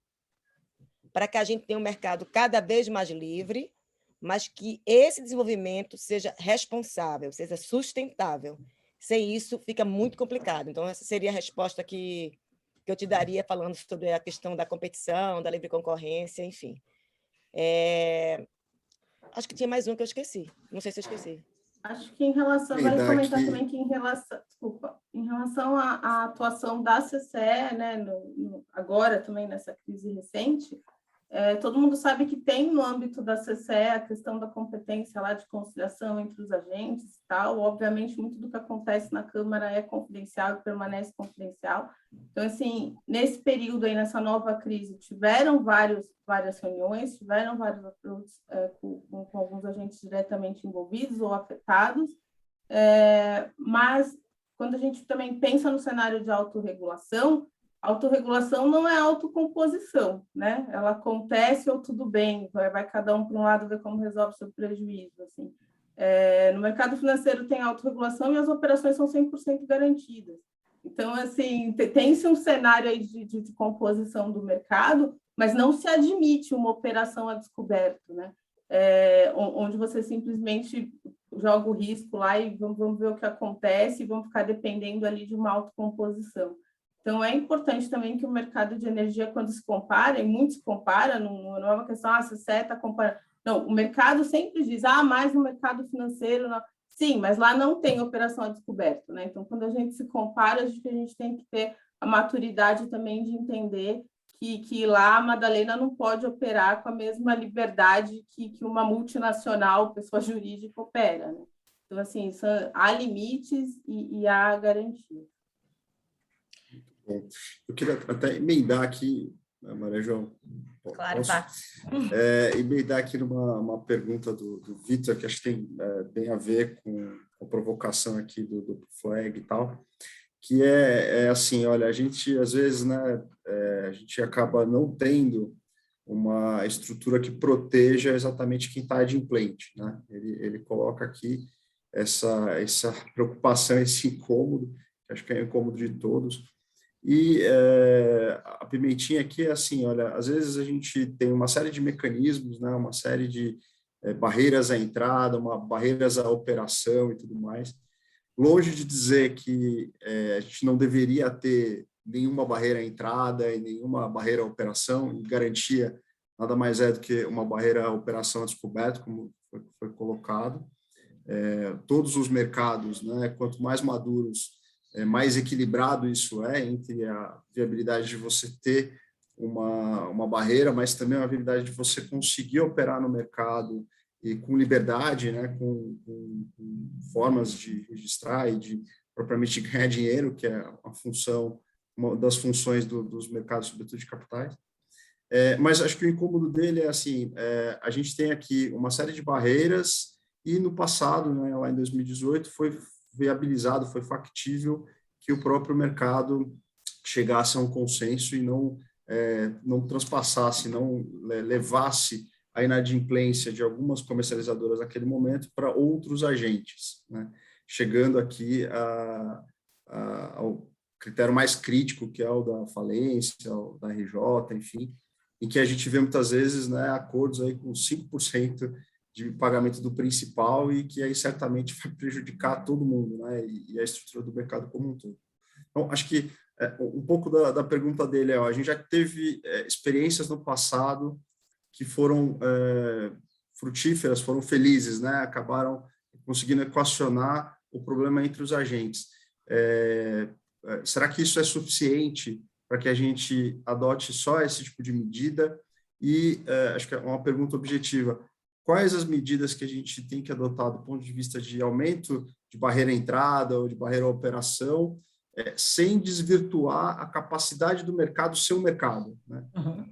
para que a gente tenha um mercado cada vez mais livre, mas que esse desenvolvimento seja responsável, seja sustentável. Sem isso, fica muito complicado. Então, essa seria a resposta que eu te daria falando sobre a questão da competição, da livre concorrência, enfim. Acho que tinha mais um que eu esqueci. Não sei se eu esqueci. Acho que em relação, vale comentar também que em relação à atuação da CCE, né, agora também nessa crise recente, todo mundo sabe que tem no âmbito da CCE a questão da competência lá de conciliação entre os agentes e tal. Obviamente, muito do que acontece na Câmara é confidencial e permanece confidencial. Então, assim, nesse período aí, nessa nova crise, tiveram várias reuniões, tiveram vários approaches com alguns agentes diretamente envolvidos ou afetados, mas quando a gente também pensa no cenário de autorregulação, autorregulação não é autocomposição, né? Ela acontece ou tudo bem, vai cada um para um lado ver como resolve o seu prejuízo. Assim. No mercado financeiro tem autorregulação e as operações são 100% garantidas. Então, assim, tem-se um cenário aí de composição do mercado, mas não se admite uma operação a descoberto, né? Onde você simplesmente joga o risco lá e vamos ver o que acontece e vamos ficar dependendo ali de uma autocomposição. Então, é importante também que o mercado de energia, quando se compara, e muito se compara, não é uma questão, se você está comparando. Não, o mercado sempre diz, mais no mercado financeiro. Não. Sim, mas lá não tem operação a descoberto, né? Então, quando a gente se compara, a gente tem que ter a maturidade também de entender que lá a Madalena não pode operar com a mesma liberdade que uma multinacional, pessoa jurídica, opera, né? Então, assim, há limites e há garantia. Bom, eu queria até emendar aqui, Maria João, claro, tá. emendar aqui numa pergunta do Vitor, que acho que tem a ver com a provocação aqui do flag e tal, que é assim, olha, a gente às vezes, né, a gente acaba não tendo uma estrutura que proteja exatamente quem está adimplente, né? Ele coloca aqui essa preocupação, esse incômodo, que acho que é o incômodo de todos. E a pimentinha aqui é assim, olha, às vezes a gente tem uma série de mecanismos, né, uma série de barreiras à entrada, barreiras à operação e tudo mais. Longe de dizer que a gente não deveria ter nenhuma barreira à entrada e nenhuma barreira à operação, e garantia nada mais é do que uma barreira à operação a descoberto, como foi colocado. Todos os mercados, né, quanto mais maduros, mais equilibrado isso é entre a viabilidade de você ter uma barreira, mas também a viabilidade de você conseguir operar no mercado e com liberdade, né, com formas de registrar e de propriamente ganhar dinheiro, que é a função, uma das funções dos mercados, sobretudo de capitais. Mas acho que o incômodo dele é assim, a gente tem aqui uma série de barreiras e no passado, né, lá em 2018, foi viabilizado, foi factível que o próprio mercado chegasse a um consenso e não transpassasse, não levasse a inadimplência de algumas comercializadoras naquele momento para outros agentes, né? Chegando aqui ao critério mais crítico, que é o da falência, o da RJ, enfim, em que a gente vê muitas vezes, né, acordos aí com 5% de pagamento do principal e que aí certamente vai prejudicar todo mundo, né, e a estrutura do mercado como um todo. Então, acho que um pouco da pergunta dele a gente já teve experiências no passado que foram frutíferas, foram felizes, né, acabaram conseguindo equacionar o problema entre os agentes. Será que isso é suficiente para que a gente adote só esse tipo de medida? E acho que é uma pergunta objetiva. Quais as medidas que a gente tem que adotar do ponto de vista de aumento de barreira à entrada ou de barreira à operação, sem desvirtuar a capacidade do mercado ser um mercado, né? Uhum.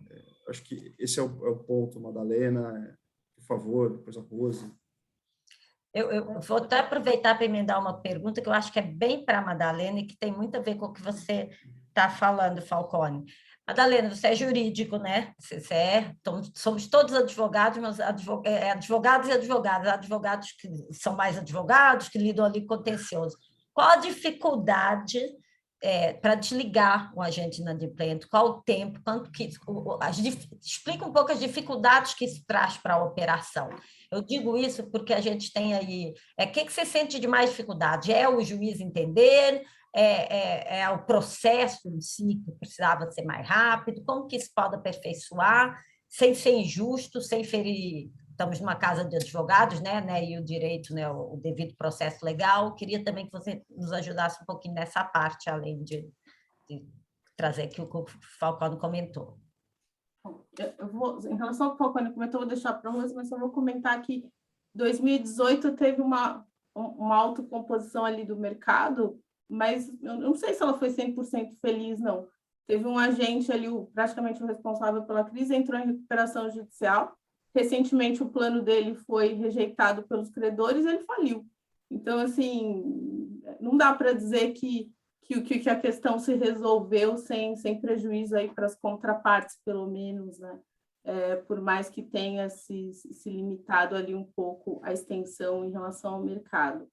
Acho que esse é o ponto, Madalena, por favor, depois a Rose. Eu vou até aproveitar para emendar uma pergunta que eu acho que é bem para a Madalena e que tem muito a ver com o que você está falando, Falcone. Madalena, você é jurídico, né? Então, somos todos advogados, mas advogados e advogadas, advogados que são mais advogados, que lidam ali com contencioso. Qual a dificuldade para desligar o agente inadimplente? Qual o tempo? Explica um pouco as dificuldades que isso traz para a operação. Eu digo isso porque a gente tem aí... O que você sente de mais dificuldade? É o juiz entender? É o processo em si que precisava ser mais rápido? Como que isso pode aperfeiçoar sem ser injusto, sem ferir... Estamos numa casa de advogados, né, e o direito, né, o devido processo legal. Queria também que você nos ajudasse um pouquinho nessa parte, além de trazer aqui o que o Falcone comentou. Em relação ao que o Falcone comentou, eu vou deixar para a Rose, mas eu vou comentar que 2018 teve uma autocomposição ali do mercado, mas eu não sei se ela foi 100% feliz, não. Teve um agente ali, praticamente o responsável pela crise, entrou em recuperação judicial. Recentemente, o plano dele foi rejeitado pelos credores e ele faliu. Então, assim, não dá para dizer que a questão se resolveu sem prejuízo aí para as contrapartes, pelo menos, né? Por mais que tenha se limitado ali um pouco a extensão em relação ao mercado.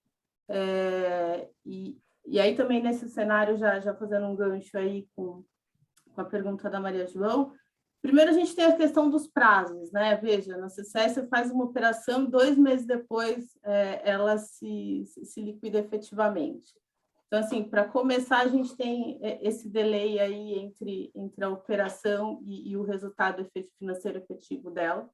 E aí também nesse cenário, já fazendo um gancho aí com a pergunta da Maria João, primeiro a gente tem a questão dos prazos, né? Veja, na CCS você faz uma operação, 2 meses depois ela se liquida efetivamente. Então, assim, para começar, a gente tem esse delay aí entre a operação e o resultado financeiro efetivo dela.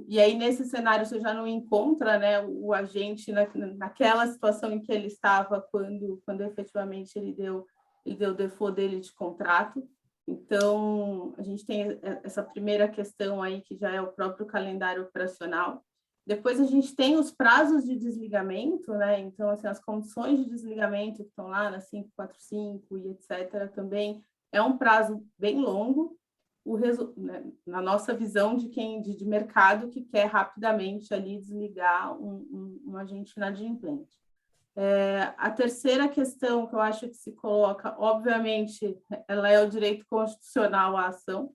E aí, nesse cenário, você já não encontra, né, o agente naquela situação em que ele estava quando efetivamente ele deu o default dele de contrato. Então, a gente tem essa primeira questão aí, que já é o próprio calendário operacional. Depois, a gente tem os prazos de desligamento, né? Então, assim, as condições de desligamento que estão lá na 545 e etc., também é um prazo bem longo, na nossa visão de mercado que quer rapidamente ali desligar um agente inadimplente. A terceira questão que eu acho que se coloca, obviamente, ela é o direito constitucional à ação,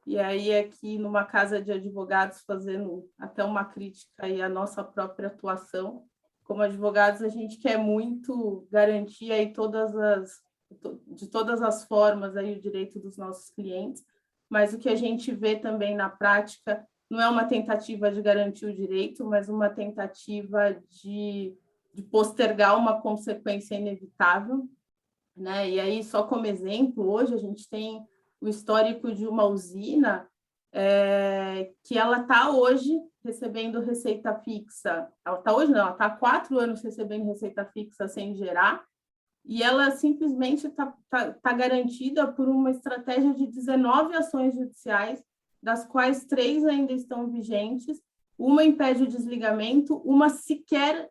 e aí aqui numa casa de advogados fazendo até uma crítica aí à nossa própria atuação. Como advogados, a gente quer muito garantir aí de todas as formas aí o direito dos nossos clientes, mas o que a gente vê também na prática não é uma tentativa de garantir o direito, mas uma tentativa de postergar uma consequência inevitável, né? E aí, só como exemplo, hoje a gente tem o histórico de uma usina que ela está hoje recebendo receita fixa. Ela está hoje, não, ela está há 4 anos recebendo receita fixa sem gerar, e ela simplesmente tá garantida por uma estratégia de 19 ações judiciais, das quais 3 ainda estão vigentes, uma impede o desligamento, uma sequer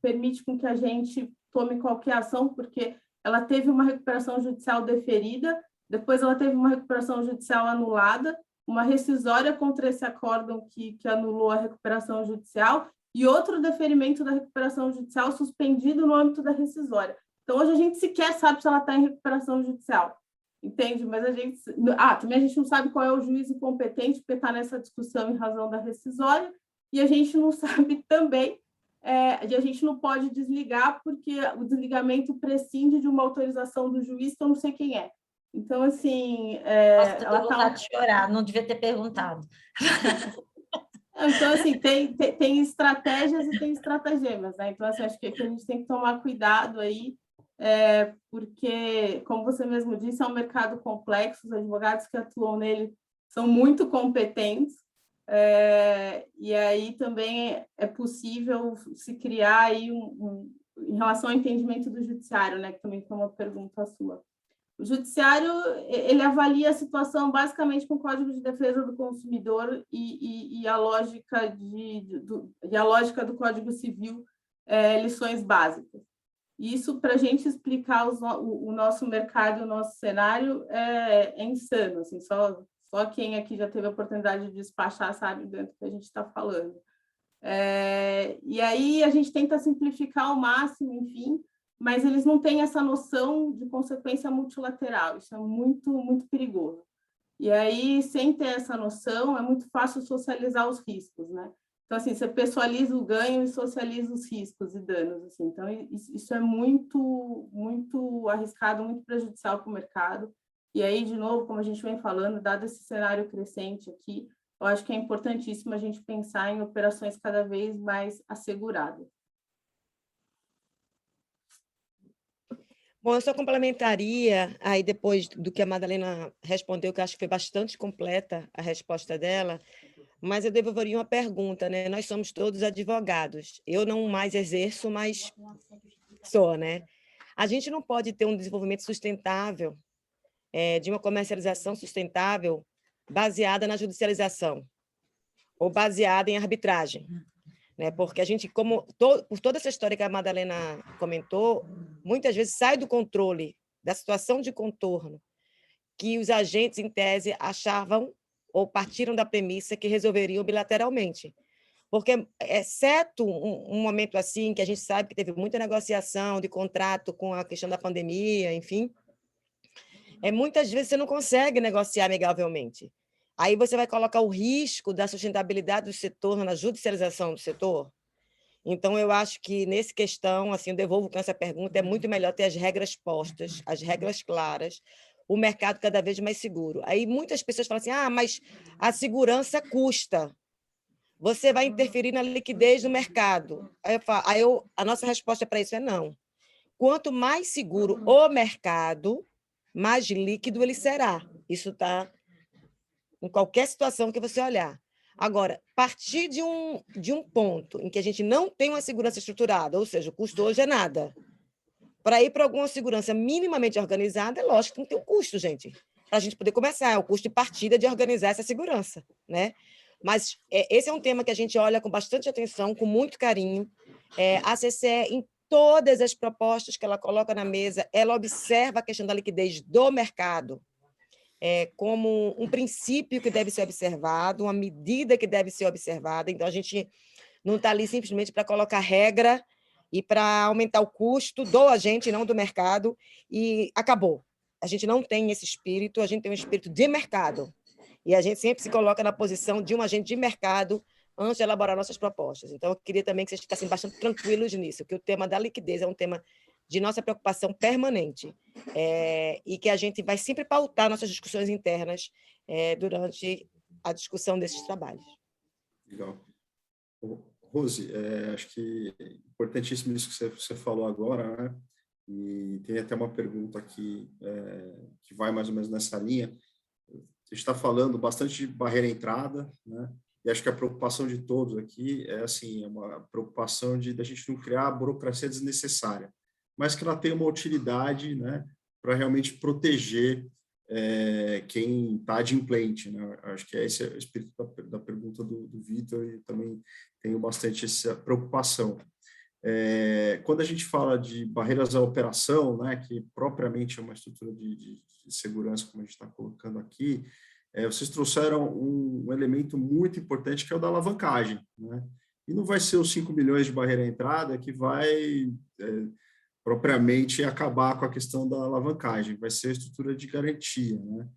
permite com que a gente tome qualquer ação, porque ela teve uma recuperação judicial deferida, depois ela teve uma recuperação judicial anulada, uma rescisória contra esse acórdão que anulou a recuperação judicial, e outro deferimento da recuperação judicial suspendido no âmbito da rescisória. Então, hoje a gente sequer sabe se ela está em recuperação judicial, entende? Mas também a gente não sabe qual é o juízo competente, porque está nessa discussão em razão da rescisória, e a gente não sabe também, e a gente não pode desligar, porque o desligamento prescinde de uma autorização do juiz, que eu não sei quem é. Então, assim... Nossa, ela está de chorar, não devia ter perguntado. Então, assim, tem estratégias e tem estratagemas, né? Então, assim, acho que a gente tem que tomar cuidado aí, porque, como você mesmo disse, é um mercado complexo, os advogados que atuam nele são muito competentes, e aí também é possível se criar aí em relação ao entendimento do judiciário, né, que também foi uma pergunta sua. O judiciário, ele avalia a situação basicamente com o Código de Defesa do Consumidor e a lógica do Código Civil, lições básicas. Isso, para a gente explicar o nosso mercado e o nosso cenário, é insano. Assim, só quem aqui já teve a oportunidade de despachar sabe do que a gente está falando. E aí a gente tenta simplificar ao máximo, enfim, mas eles não têm essa noção de consequência multilateral. Isso é muito, muito perigoso. E aí, sem ter essa noção, é muito fácil socializar os riscos, né? Então, assim, você pessoaliza o ganho e socializa os riscos e danos, assim. Então, isso é muito, muito arriscado, muito prejudicial para o mercado. E aí, de novo, como a gente vem falando, dado esse cenário crescente aqui, eu acho que é importantíssimo a gente pensar em operações cada vez mais asseguradas. Bom, eu só complementaria, aí depois do que a Madalena respondeu, que eu acho que foi bastante completa a resposta dela, mas eu devolveria uma pergunta, né? Nós somos todos advogados. Eu não mais exerço, mas sou, né? A gente não pode ter um desenvolvimento sustentável, de uma comercialização sustentável baseada na judicialização ou baseada em arbitragem, né? Porque a gente, por toda essa história que a Madalena comentou, muitas vezes sai do controle, da situação de contorno, que os agentes, em tese, achavam ou partiram da premissa que resolveriam bilateralmente. Porque, exceto um momento assim, que a gente sabe que teve muita negociação de contrato com a questão da pandemia, enfim, muitas vezes você não consegue negociar amigavelmente. Aí você vai colocar o risco da sustentabilidade do setor na judicialização do setor. Então, eu acho que, nessa questão, assim, eu devolvo com essa pergunta, é muito melhor ter as regras postas, as regras claras, o mercado cada vez mais seguro. Aí muitas pessoas falam assim, mas a segurança custa. Você vai interferir na liquidez do mercado. A nossa resposta para isso é não. Quanto mais seguro o mercado, mais líquido ele será. Isso está em qualquer situação que você olhar. Agora, partir de um ponto em que a gente não tem uma segurança estruturada, ou seja, o custo hoje é nada, para ir para alguma segurança minimamente organizada, é lógico que não tem um custo, gente, para a gente poder começar, é o custo de partida de organizar essa segurança, né? Mas esse é um tema que a gente olha com bastante atenção, com muito carinho. A CCE, em todas as propostas que ela coloca na mesa, ela observa a questão da liquidez do mercado, como um princípio que deve ser observado, uma medida que deve ser observada. Então, a gente não está ali simplesmente para colocar regra e para aumentar o custo do agente, não do mercado, e acabou. A gente não tem esse espírito, a gente tem um espírito de mercado. E a gente sempre se coloca na posição de um agente de mercado antes de elaborar nossas propostas. Então, eu queria também que vocês ficassem bastante tranquilos nisso, que o tema da liquidez é um tema de nossa preocupação permanente, e que a gente vai sempre pautar nossas discussões internas durante a discussão desses trabalhos. Legal. Rose, acho que é importantíssimo isso que você falou agora, né? E tem até uma pergunta aqui que vai mais ou menos nessa linha. A gente está falando bastante de barreira à entrada, né? E acho que a preocupação de todos aqui é assim, é uma preocupação de a gente não criar burocracia desnecessária, mas que ela tenha uma utilidade, né, para realmente proteger quem está adimplente, né? Acho que esse é o espírito da pergunta do Vitor, e também tenho bastante essa preocupação. Quando a gente fala de barreiras à operação, né, que propriamente é uma estrutura de segurança, como a gente está colocando aqui, vocês trouxeram um elemento muito importante, que é o da alavancagem, né? E não vai ser os 5 milhões de barreira à entrada que vai propriamente acabar com a questão da alavancagem, vai ser a estrutura de garantia, né?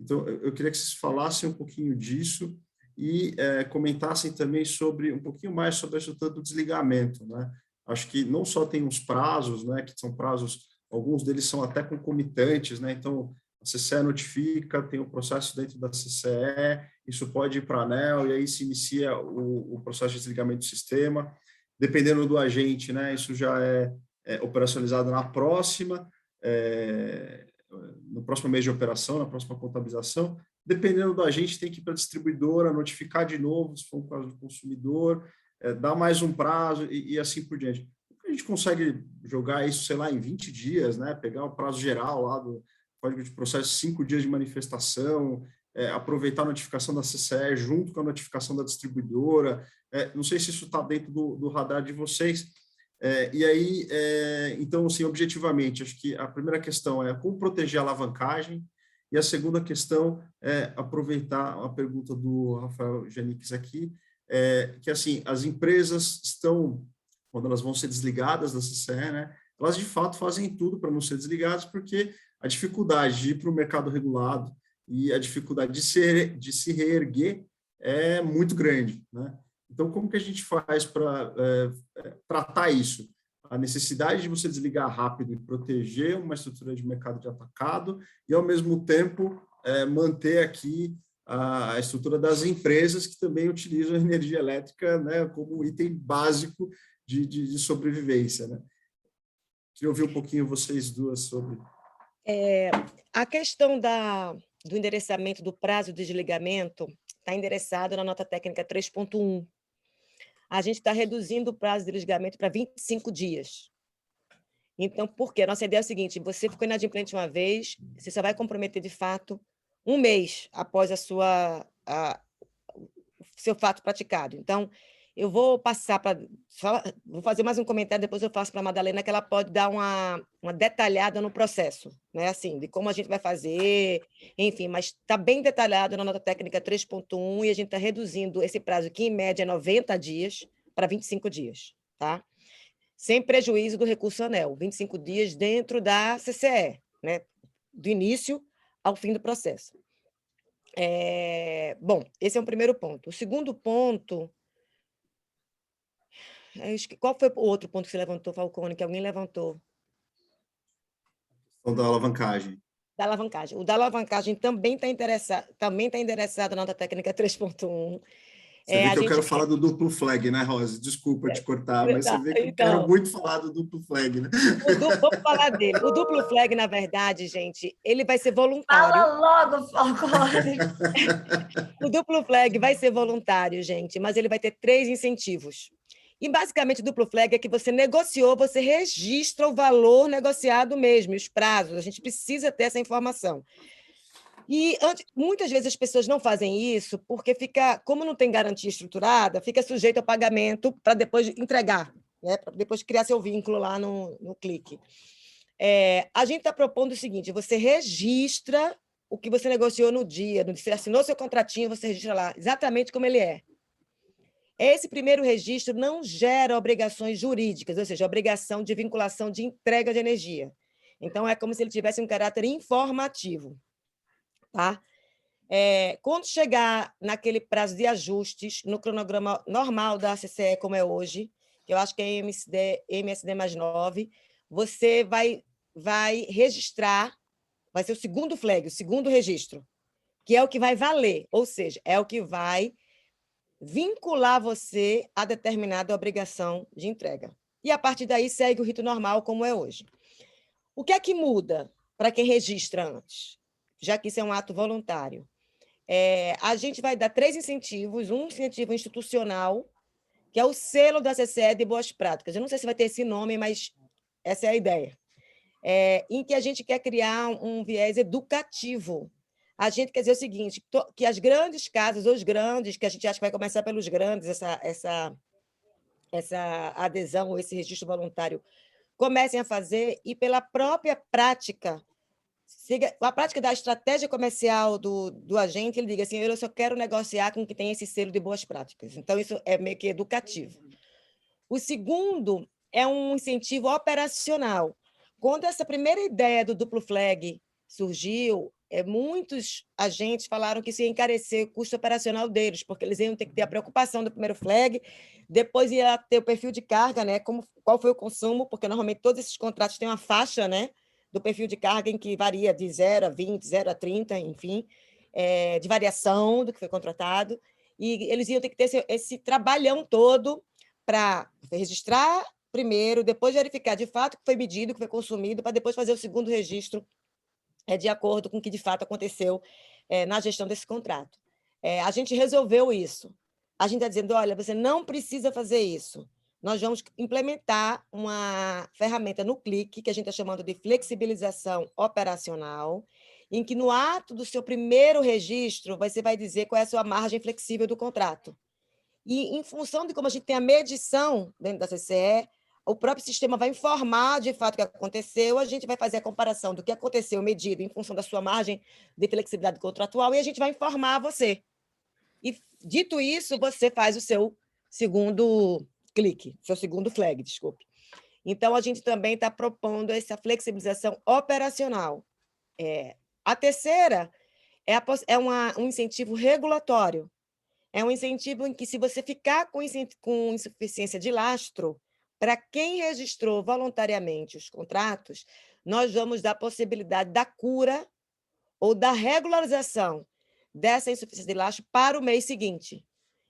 Então, eu queria que vocês falassem um pouquinho disso e comentassem também um pouquinho mais sobre a estrutura do desligamento, né? Acho que não só tem os prazos, né, que são prazos, alguns deles são até concomitantes, né? Então, a CCE notifica, tem o processo dentro da CCE, isso pode ir para a ANEEL, e aí se inicia o processo de desligamento do sistema. Dependendo do agente, né, isso já é operacionalizado no próximo mês de operação, na próxima contabilização. Dependendo do agente, tem que ir para a distribuidora, notificar de novo, se for um caso do consumidor, dar mais um prazo e assim por diante. A gente consegue jogar isso, sei lá, em 20 dias, né? Pegar o prazo geral lá do Código de Processo, 5 dias de manifestação, aproveitar a notificação da CCE junto com a notificação da distribuidora. Não sei se isso está dentro do radar de vocês. E aí, então, assim, objetivamente, acho que a primeira questão é como proteger a alavancagem, e a segunda questão é aproveitar a pergunta do Rafael Janiques aqui, que, assim, as empresas estão, quando elas vão ser desligadas da CCE, né, elas, de fato, fazem tudo para não ser desligadas, porque a dificuldade de ir para o mercado regulado e a dificuldade de se reerguer é muito grande, né? Então, como que a gente faz para tratar isso? A necessidade de você desligar rápido e proteger uma estrutura de mercado de atacado e, ao mesmo tempo, manter aqui a estrutura das empresas que também utilizam a energia elétrica, né, como item básico de sobrevivência, né? Queria ouvir um pouquinho vocês duas sobre... A questão do endereçamento do prazo de desligamento está endereçado na nota técnica 3.1. A gente está reduzindo o prazo de desligamento para 25 dias. Então, por quê? A nossa ideia é o seguinte: você ficou inadimplente uma vez, você só vai comprometer, de fato, um mês após o seu fato praticado. Então, eu vou passar vou fazer mais um comentário, depois eu faço para a Madalena, que ela pode dar uma detalhada no processo, né? Assim, de como a gente vai fazer, enfim, mas está bem detalhado na nota técnica 3.1, e a gente está reduzindo esse prazo, que em média é 90 dias, para 25 dias, tá? Sem prejuízo do recurso ANEEL, 25 dias dentro da CCE, né? Do início ao fim do processo. Bom, esse é o primeiro ponto. O segundo ponto... Qual foi o outro ponto que você levantou, Falcone, que alguém levantou? O da alavancagem. Da alavancagem. O da alavancagem também está endereçado na nota técnica 3.1. Você vê que eu quero falar do duplo flag, né, Rose? Desculpa te cortar, mas você vê que eu quero muito falar do duplo flag, né? Vamos falar dele. O duplo flag, na verdade, gente, ele vai ser voluntário. Fala logo, Falcone! O duplo flag vai ser voluntário, gente, mas ele vai ter 3 incentivos. E, basicamente, o duplo flag é que você negociou, você registra o valor negociado mesmo, os prazos. A gente precisa ter essa informação. E muitas vezes as pessoas não fazem isso porque como não tem garantia estruturada, fica sujeito a pagamento para depois entregar, né? Para depois criar seu vínculo lá no clique. A gente está propondo o seguinte: você registra o que você negociou no dia, você assinou seu contratinho, você registra lá exatamente como ele é. esse primeiro registro não gera obrigações jurídicas, ou seja, obrigação de vinculação de entrega de energia. Então, é como se ele tivesse um caráter informativo. Tá? Quando chegar naquele prazo de ajustes, no cronograma normal da CCE, como é hoje, que eu acho que é MSD mais 9, você vai registrar, vai ser o segundo flag, o segundo registro, que é o que vai valer, ou seja, é o que vai vincular você a determinada obrigação de entrega. E, a partir daí, segue o rito normal, como é hoje. O que é que muda para quem registra antes? Já que isso é um ato voluntário. A gente vai dar 3 incentivos, um incentivo institucional, que é o selo da CCE de boas práticas. Eu não sei se vai ter esse nome, mas essa é a ideia. Em que a gente quer criar um viés educativo. A gente quer dizer o seguinte, que as grandes casas, os grandes, que a gente acha que vai começar pelos grandes, essa adesão, esse registro voluntário, comecem a fazer, e pela própria prática, a prática da estratégia comercial do agente, ele diga assim, eu só quero negociar com quem tem esse selo de boas práticas. Então, isso é meio que educativo. O segundo é um incentivo operacional. Quando essa primeira ideia do duplo flag surgiu, muitos agentes falaram que isso ia encarecer o custo operacional deles, porque eles iam ter que ter a preocupação do primeiro flag, depois ia ter o perfil de carga, né? Qual foi o consumo, porque normalmente todos esses contratos têm uma faixa, né? Do perfil de carga em que varia de 0 a 20, 0 a 30, enfim, de variação do que foi contratado, e eles iam ter que ter esse trabalhão todo para registrar primeiro, depois verificar de fato o que foi medido, o que foi consumido, para depois fazer o segundo registro de acordo com o que de fato aconteceu na gestão desse contrato. A gente resolveu isso. A gente está dizendo, olha, você não precisa fazer isso. Nós vamos implementar uma ferramenta no Clique, que a gente está chamando de flexibilização operacional, em que no ato do seu primeiro registro, você vai dizer qual é a sua margem flexível do contrato. E, em função de como a gente tem a medição dentro da CCE, o próprio sistema vai informar de fato o que aconteceu, a gente vai fazer a comparação do que aconteceu medido em função da sua margem de flexibilidade contratual, e a gente vai informar você. E, dito isso, você faz o seu segundo clique, seu segundo flag, desculpe. Então, a gente também está propondo essa flexibilização operacional. A terceira é um incentivo regulatório. É um incentivo em que, se você ficar com insuficiência de lastro, para quem registrou voluntariamente os contratos, nós vamos dar a possibilidade da cura ou da regularização dessa insuficiência de lastro para o mês seguinte.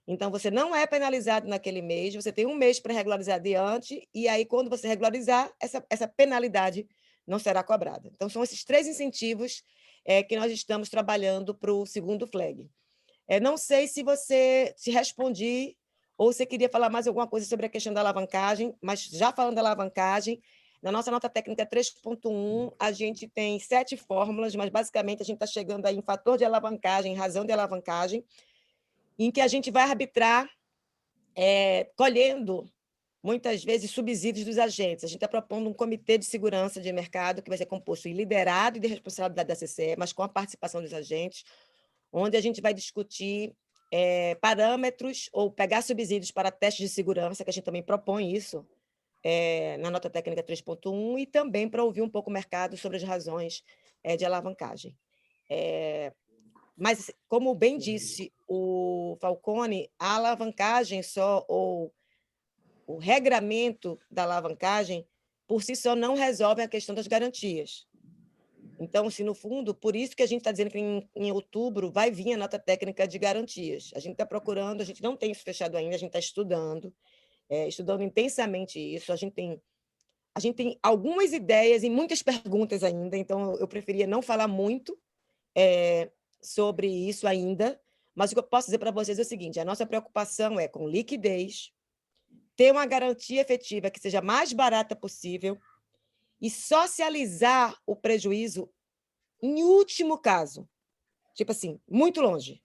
Então, você não é penalizado naquele mês, você tem um mês para regularizar adiante, e aí, quando você regularizar, essa penalidade não será cobrada. Então, são esses 3 incentivos que nós estamos trabalhando para o segundo flag. Não sei se você te respondi ou você queria falar mais alguma coisa sobre a questão da alavancagem, mas já falando da alavancagem, na nossa nota técnica 3.1, a gente tem 7 fórmulas, mas basicamente a gente está chegando aí em fator de alavancagem, razão de alavancagem, em que a gente vai arbitrar colhendo, muitas vezes, subsídios dos agentes. A gente está propondo um comitê de segurança de mercado que vai ser composto e liderado e de responsabilidade da CCE, mas com a participação dos agentes, onde a gente vai discutir parâmetros ou pegar subsídios para testes de segurança, que a gente também propõe isso na nota técnica 3.1, e também para ouvir um pouco o mercado sobre as razões de alavancagem. Mas, como bem disse o Falcone, a alavancagem só, ou o regramento da alavancagem, por si só, não resolve a questão das garantias. Então, assim, no fundo, por isso que a gente está dizendo que em outubro vai vir a nota técnica de garantias. A gente está procurando, a gente não tem isso fechado ainda, a gente está estudando intensamente isso. A gente tem algumas ideias e muitas perguntas ainda, então eu preferia não falar muito sobre isso ainda, mas o que eu posso dizer para vocês é o seguinte: a nossa preocupação é com liquidez, ter uma garantia efetiva que seja mais barata possível e socializar o prejuízo em último caso, tipo assim, muito longe.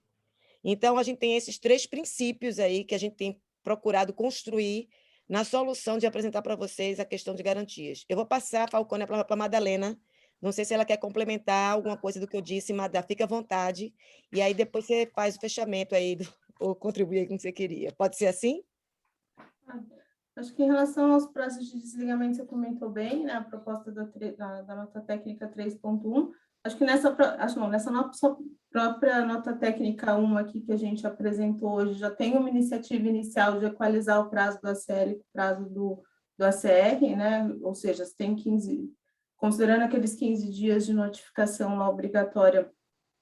Então, a gente tem esses 3 princípios aí que a gente tem procurado construir na solução de apresentar para vocês a questão de garantias. Eu vou passar, Falcone, para a Madalena. Não sei se ela quer complementar alguma coisa do que eu disse, Madá, fica à vontade. E aí depois você faz o fechamento aí, ou contribui aí com o que você queria. Pode ser assim? Acho que em relação aos prazos de desligamento, você comentou bem, né? A proposta da nota técnica 3.1. Acho que nessa nossa própria nota técnica 1 aqui que a gente apresentou hoje, já tem uma iniciativa inicial de equalizar o prazo do ACL com o prazo do ACR, né? Ou seja, você tem 15, considerando aqueles 15 dias de notificação lá obrigatória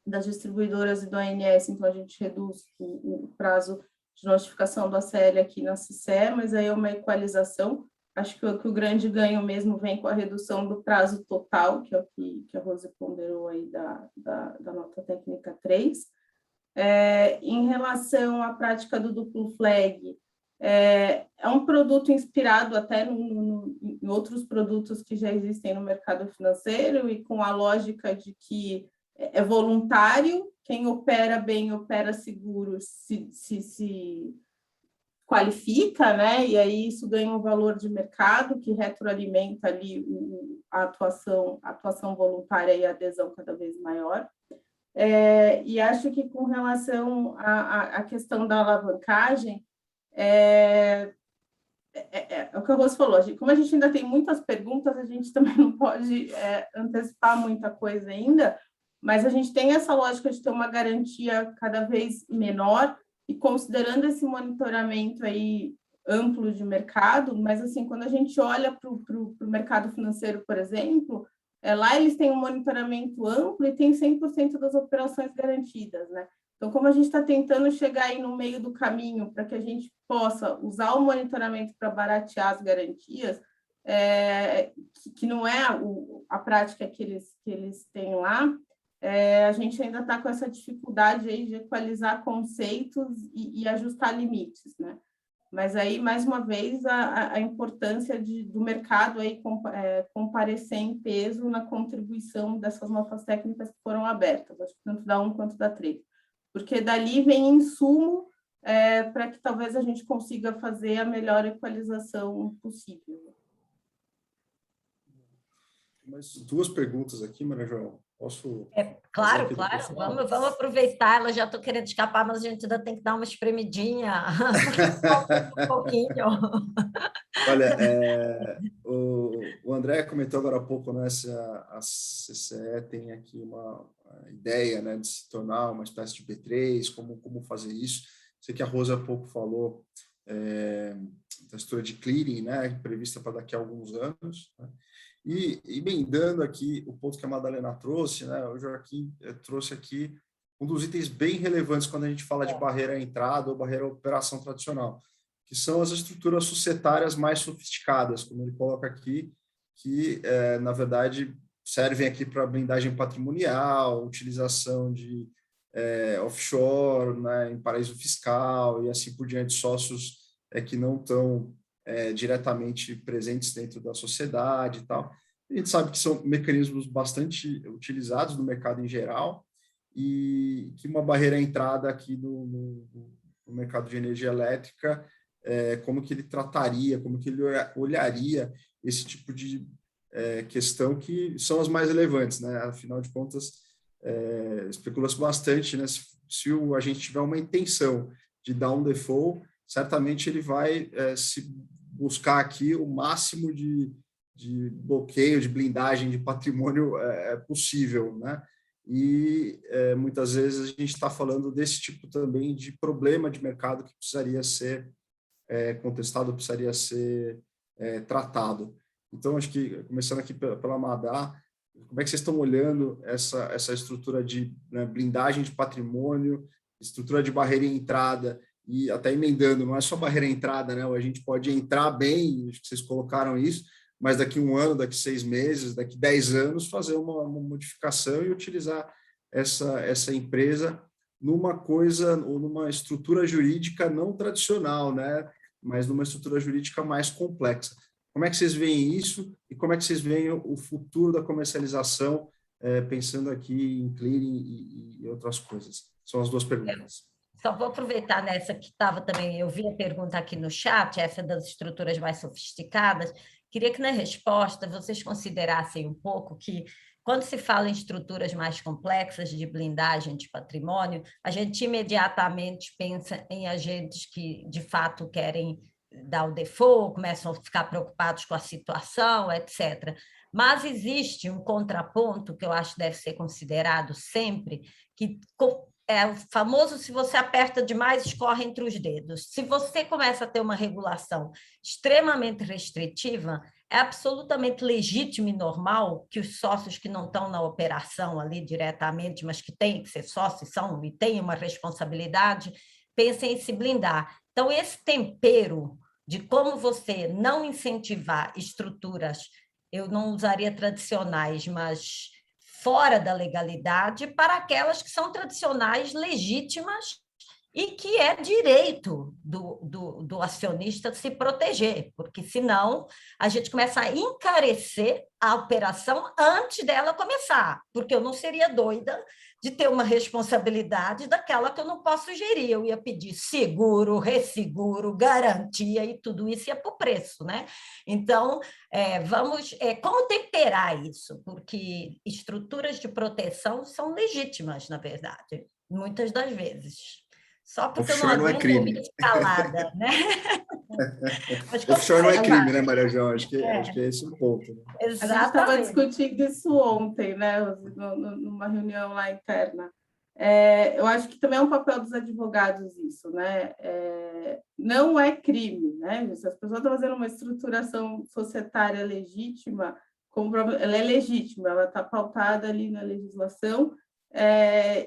das distribuidoras e do ANS, então a gente reduz o prazo de notificação do ACL aqui na CICE, mas aí é uma equalização. Acho que o grande ganho mesmo vem com a redução do prazo total, que é o que a Rose ponderou aí da nota técnica 3. Em relação à prática do duplo flag, é um produto inspirado até em outros produtos que já existem no mercado financeiro e com a lógica de que é voluntário, quem opera bem, opera seguro, se qualifica, né? E aí isso ganha um valor de mercado que retroalimenta ali a atuação voluntária e a adesão cada vez maior. E acho que com relação à questão da alavancagem, é o que a Rose falou, como a gente ainda tem muitas perguntas, a gente também não pode antecipar muita coisa ainda, mas a gente tem essa lógica de ter uma garantia cada vez menor e considerando esse monitoramento aí amplo de mercado, mas assim, quando a gente olha para o mercado financeiro, por exemplo, lá eles têm um monitoramento amplo e tem 100% das operações garantidas, né? Então, como a gente está tentando chegar aí no meio do caminho para que a gente possa usar o monitoramento para baratear as garantias, que não é a prática que eles têm lá, a gente ainda está com essa dificuldade aí de equalizar conceitos e ajustar limites, né? Mas aí, mais uma vez, a importância do mercado aí comparecer em peso na contribuição dessas notas técnicas que foram abertas, acho que tanto da 1 quanto da 3. Porque dali vem insumo para que talvez a gente consiga fazer a melhor equalização possível. Mais 2 perguntas aqui, Maria João. Posso? Claro. Vamos aproveitar. Ela já estou querendo escapar, mas a gente ainda tem que dar uma espremidinha. Um pouquinho. Olha, o André comentou agora há pouco, né, se a CCE tem aqui uma ideia, né, de se tornar uma espécie de B3, como fazer isso. Sei que a Rosa há pouco falou da estrutura de clearing, né, prevista para daqui a alguns anos, né? E emendando aqui o ponto que a Madalena trouxe, né, o Joaquim trouxe aqui um dos itens bem relevantes quando a gente fala de barreira à entrada ou barreira à operação tradicional, que são as estruturas societárias mais sofisticadas, como ele coloca aqui, que, na verdade, servem aqui para blindagem patrimonial, utilização de offshore, né, em paraíso fiscal e assim por diante, sócios que não estão diretamente presentes dentro da sociedade e tal. A gente sabe que são mecanismos bastante utilizados no mercado em geral e que uma barreira à entrada aqui no mercado de energia elétrica, como que ele trataria, como que ele olharia esse tipo de questão que são as mais relevantes, né? Afinal de contas, especula-se bastante, né? Se a gente tiver uma intenção de dar um default, certamente ele vai se buscar aqui o máximo de bloqueio, de blindagem de patrimônio possível, né? E muitas vezes a gente está falando desse tipo também de problema de mercado que precisaria ser contestado, precisaria ser tratado. Então, acho que, começando aqui pela Madá, como é que vocês estão olhando essa estrutura de blindagem de patrimônio, estrutura de barreira em entrada, e até emendando, não é só barreira à entrada, né? A gente pode entrar bem, acho que vocês colocaram isso, mas daqui 1 ano, daqui 6 meses, daqui 10 anos, fazer uma modificação e utilizar essa empresa numa coisa, ou numa estrutura jurídica não tradicional, né? Mas numa estrutura jurídica mais complexa. Como é que vocês veem isso e como é que vocês veem o futuro da comercialização, pensando aqui em clearing e outras coisas? São as 2 perguntas. Só vou aproveitar nessa que estava também, eu vi a pergunta aqui no chat, essa das estruturas mais sofisticadas. Queria que na resposta vocês considerassem um pouco que, quando se fala em estruturas mais complexas de blindagem de patrimônio, a gente imediatamente pensa em agentes que, de fato, querem dar o default, começam a ficar preocupados com a situação, etc. Mas existe um contraponto que eu acho que deve ser considerado sempre, que é o famoso: se você aperta demais, escorre entre os dedos. Se você começa a ter uma regulação extremamente restritiva, é absolutamente legítimo e normal que os sócios que não estão na operação ali diretamente, mas que têm que ser sócios, são e têm uma responsabilidade, pensem em se blindar. Então, esse tempero de como você não incentivar estruturas, eu não usaria tradicionais, mas fora da legalidade, para aquelas que são tradicionais, legítimas, e que é direito do acionista se proteger, porque senão a gente começa a encarecer a operação antes dela começar, porque eu não seria doida de ter uma responsabilidade daquela que eu não posso gerir. Eu ia pedir seguro, resseguro, garantia, e tudo isso ia para o preço, né? Então, vamos... como temperar isso? Porque estruturas de proteção são legítimas, na verdade, muitas das vezes. Só porque eu não Offshore não é aguento crime. ouvir escalada, né? Offshore não é crime, né, Maria João? Acho que é esse o ponto. Né? A gente estava discutindo isso ontem, né, numa reunião lá interna. Eu acho que também é um papel dos advogados isso, né? Não é crime, né? Se as pessoas estão fazendo uma estruturação societária legítima, ela é legítima, ela está pautada ali na legislação,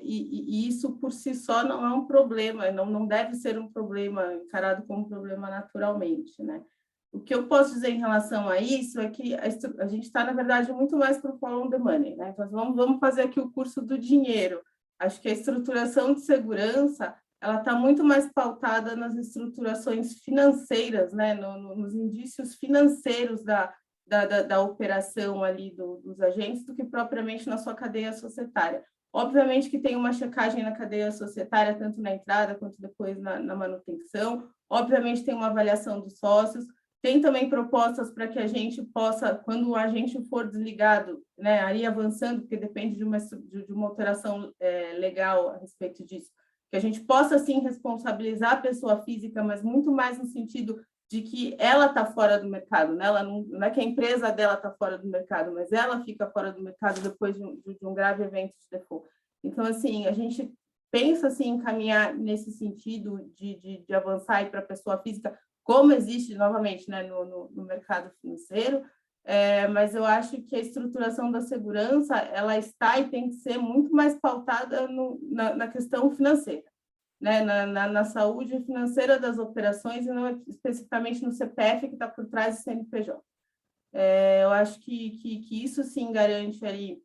e isso por si só não é um problema, não deve ser um problema encarado como um problema naturalmente, né? O que eu posso dizer em relação a isso é que a gente está, na verdade, muito mais para o follow the money, né? Então, vamos fazer aqui o curso do dinheiro. Acho que a estruturação de segurança ela está muito mais pautada nas estruturações financeiras, né? Nos indícios financeiros da operação ali dos agentes, do que propriamente na sua cadeia societária. Obviamente que tem uma checagem na cadeia societária, tanto na entrada quanto depois na manutenção. Obviamente tem uma avaliação dos sócios. Tem também propostas para que a gente possa, quando o agente for desligado, né, aí avançando, porque depende de uma alteração legal a respeito disso, que a gente possa, sim, responsabilizar a pessoa física, mas muito mais no sentido de que ela está fora do mercado, né? Ela não é que a empresa dela está fora do mercado, mas ela fica fora do mercado depois de um grave evento de default. Então, assim, a gente pensa assim, em caminhar nesse sentido de avançar para a pessoa física, como existe, novamente, né, no mercado financeiro, mas eu acho que a estruturação da segurança ela está e tem que ser muito mais pautada na questão financeira, né, na saúde financeira das operações e não especificamente no CPF que está por trás do CNPJ. Eu acho que isso sim garante ali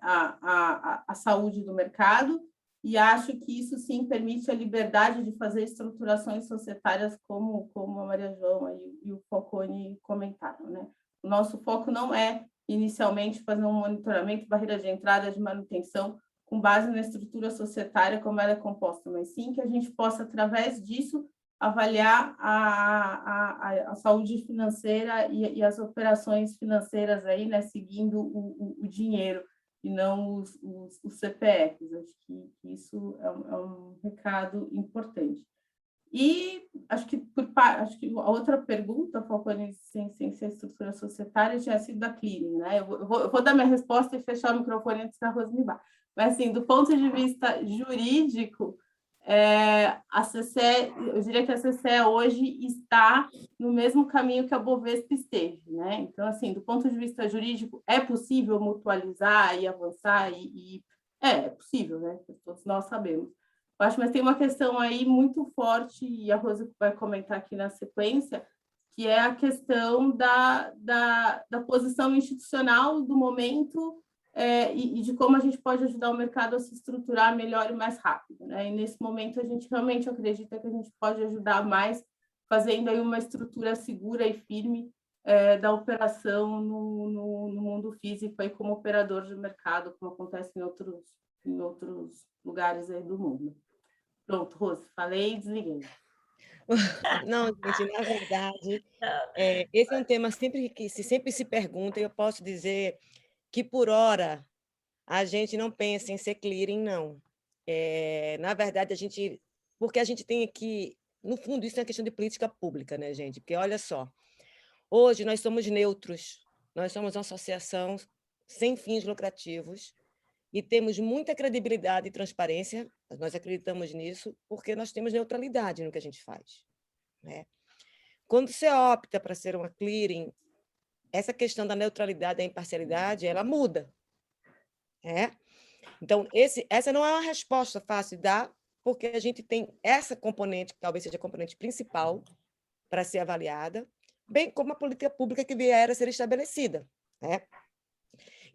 a saúde do mercado, e acho que isso sim permite a liberdade de fazer estruturações societárias como a Maria João e o Falcone comentaram, né? O nosso foco não é inicialmente fazer um monitoramento, barreira de entrada, de manutenção, com base na estrutura societária como ela é composta, mas sim que a gente possa, através disso, avaliar a saúde financeira e as operações financeiras aí, né, seguindo o dinheiro e não os CPFs. Acho que isso é um recado importante. E acho que a outra pergunta, Falcone, sem ser estrutura societária, tinha sido da clearing, né? Eu vou dar minha resposta e fechar o microfone antes que a Rose me vá. Mas, assim, do ponto de vista jurídico, a CCE, eu diria que a CCE hoje está no mesmo caminho que a Bovespa esteve, né? Então, assim, do ponto de vista jurídico, é possível mutualizar e avançar é possível, né? Todos nós sabemos. Eu acho, mas tem uma questão aí muito forte, e a Rosa vai comentar aqui na sequência, que é a questão da posição institucional do momento e de como a gente pode ajudar o mercado a se estruturar melhor e mais rápido, né? E nesse momento a gente realmente acredita que a gente pode ajudar mais fazendo aí uma estrutura segura e firme da operação no mundo físico aí como operador de mercado, como acontece em outros lugares aí do mundo. Pronto, Rose, falei e desliguei. Não, gente, na verdade, esse é um tema sempre se pergunta, e eu posso dizer que, por hora, a gente não pensa em ser clearing, não. Na verdade, porque a gente tem aqui no fundo, isso é uma questão de política pública, né, gente? Porque, olha só, hoje nós somos neutros, nós somos uma associação sem fins lucrativos e temos muita credibilidade e transparência, nós acreditamos nisso, porque nós temos neutralidade no que a gente faz, né? Quando você opta para ser uma clearing, essa questão da neutralidade, da imparcialidade, ela muda, né? Então, essa não é uma resposta fácil de dar, porque a gente tem essa componente, que talvez seja a componente principal para ser avaliada, bem como a política pública que vier a ser estabelecida, né?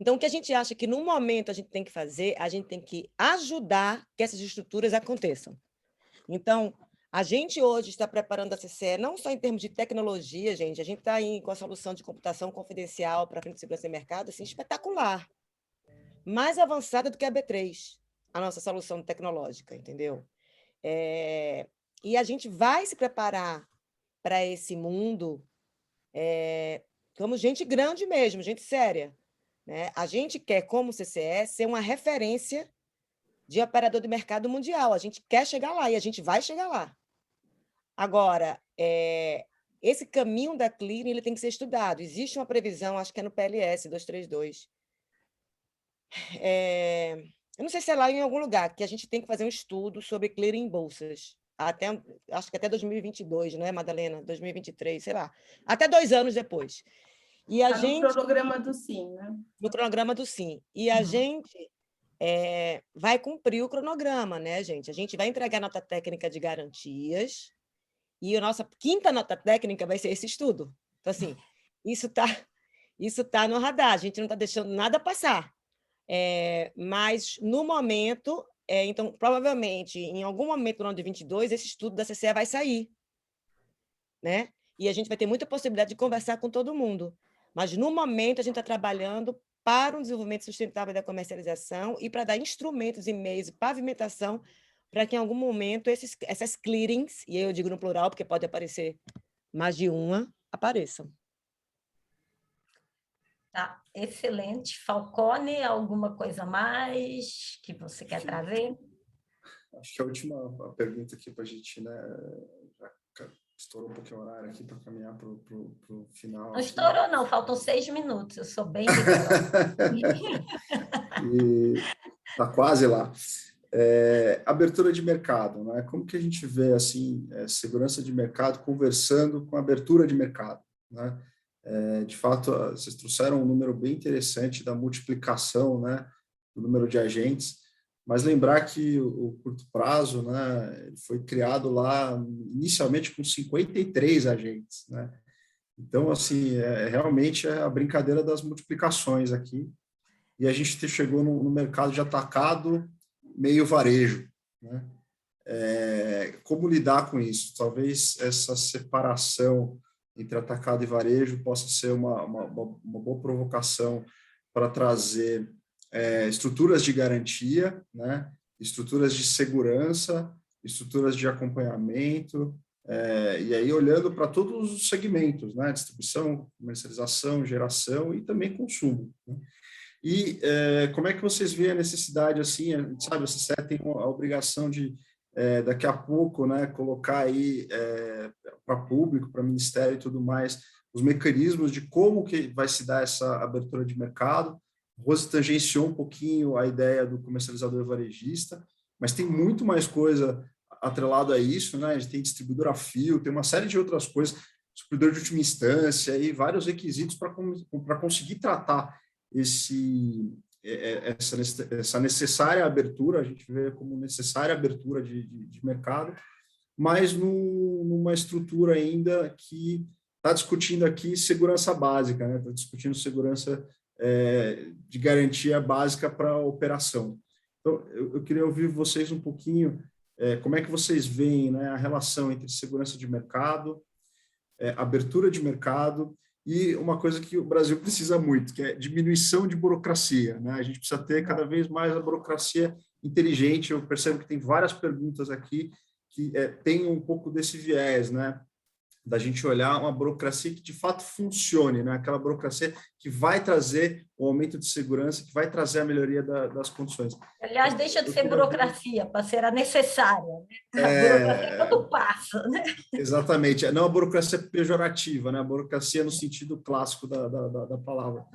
Então, o que a gente acha que, no momento, a gente tem que fazer, a gente tem que ajudar que essas estruturas aconteçam. Então, a gente hoje está preparando a CCE, não só em termos de tecnologia, gente, a gente está aí com a solução de computação confidencial para a frente de segurança e mercado, assim, espetacular. Mais avançada do que a B3, a nossa solução tecnológica, entendeu? E a gente vai se preparar para esse mundo como gente grande mesmo, gente séria, né? A gente quer, como CCE, ser uma referência de operador de mercado mundial. A gente quer chegar lá e a gente vai chegar lá. Agora, esse caminho da clearing ele tem que ser estudado. Existe uma previsão, acho que é no PLS 232. Eu não sei se é lá em algum lugar, que a gente tem que fazer um estudo sobre clearing em bolsas. Acho que até 2022, não é, Madalena? 2023, sei lá. Até 2 anos depois. E a gente, no cronograma do SIM, né? No cronograma do SIM. E a gente vai cumprir o cronograma, né, gente? A gente vai entregar nota técnica de garantias e a nossa 5ª nota técnica vai ser esse estudo. Então, assim, isso tá no radar, a gente não está deixando nada passar. Mas, no momento, então, provavelmente, em algum momento do ano de 22, esse estudo da CCE vai sair, né? E a gente vai ter muita possibilidade de conversar com todo mundo. Mas, no momento, a gente está trabalhando para um desenvolvimento sustentável da comercialização e para dar instrumentos e meios e pavimentação para que, em algum momento, essas clearings, e eu digo no plural, porque pode aparecer mais de uma, apareçam. Tá, excelente. Falcone, alguma coisa a mais que você quer trazer? Acho que a última pergunta aqui para a gente, né? Já estourou um pouquinho o horário aqui para caminhar para o final. Não estourou, não, faltam 6 minutos, eu sou bem E está quase lá. Abertura de mercado, né? Como que a gente vê assim, segurança de mercado conversando com abertura de mercado, né? De fato, vocês trouxeram um número bem interessante da multiplicação, né, do número de agentes, mas lembrar que o curto prazo, né, ele foi criado lá inicialmente com 53 agentes, né? Então, assim, realmente é a brincadeira das multiplicações aqui, e a gente chegou no mercado de atacado meio varejo, né? Como lidar com isso? Talvez essa separação entre atacado e varejo possa ser uma boa provocação para trazer estruturas de garantia, né? Estruturas de segurança, estruturas de acompanhamento, e aí olhando para todos os segmentos, né? Distribuição, comercialização, geração e também consumo, né? E como é que vocês veem a necessidade, assim, sabe, a CCE tem a obrigação de daqui a pouco, né, colocar aí para público, para ministério e tudo mais, os mecanismos de como que vai se dar essa abertura de mercado. Rose tangenciou um pouquinho a ideia do comercializador varejista, mas tem muito mais coisa atrelado a isso, né? A gente tem distribuidor a fio, tem uma série de outras coisas, distribuidor de última instância e vários requisitos para conseguir tratar essa necessária abertura, a gente vê como necessária abertura de mercado, mas numa estrutura ainda que está discutindo aqui segurança básica, né? Está discutindo segurança de garantia básica para a operação. Então, eu queria ouvir vocês um pouquinho, como é que vocês veem, né, a relação entre segurança de mercado, abertura de mercado, e uma coisa que o Brasil precisa muito, que é diminuição de burocracia, né? A gente precisa ter cada vez mais a burocracia inteligente. Eu percebo que tem várias perguntas aqui que tem um pouco desse viés, né? da gente olhar uma burocracia que de fato funcione, né? Aquela burocracia que vai trazer o aumento de segurança, que vai trazer a melhoria das condições. Aliás, deixa de ser burocracia, para ser a necessária. Né? A burocracia é quando passa, né? Exatamente, não a burocracia pejorativa, né? A burocracia no sentido clássico da palavra.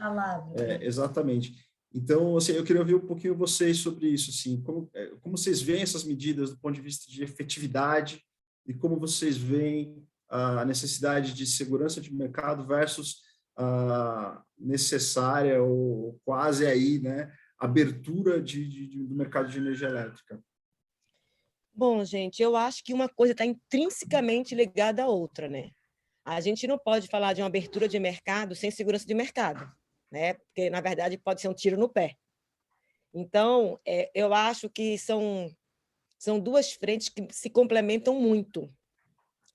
Exatamente. Então, assim, eu queria ouvir um pouquinho vocês sobre isso, assim, como vocês veem essas medidas do ponto de vista de efetividade e como vocês veem a necessidade de segurança de mercado versus a necessária ou quase aí, né, abertura do mercado de energia elétrica. Bom, gente, eu acho que uma coisa está intrinsecamente ligada à outra, né? A gente não pode falar de uma abertura de mercado sem segurança de mercado, né? Porque, na verdade, pode ser um tiro no pé. Então, eu acho que são duas frentes que se complementam muito,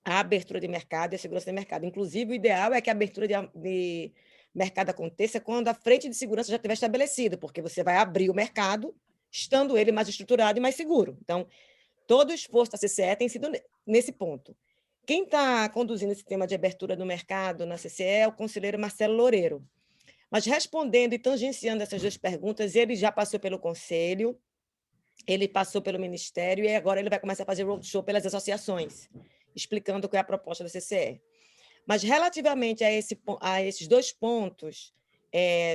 a abertura de mercado e a segurança de mercado. Inclusive, o ideal é que a abertura de mercado aconteça quando a frente de segurança já estiver estabelecida, porque você vai abrir o mercado, estando ele mais estruturado e mais seguro. Então, todo o esforço da CCE tem sido nesse ponto. Quem está conduzindo esse tema de abertura do mercado na CCE é o conselheiro Marcelo Loureiro. Mas, respondendo e tangenciando essas duas perguntas, ele já passou pelo Conselho, ele passou pelo Ministério e agora ele vai começar a fazer roadshow pelas associações, explicando qual é a proposta da CCE. Mas, relativamente a esses dois pontos,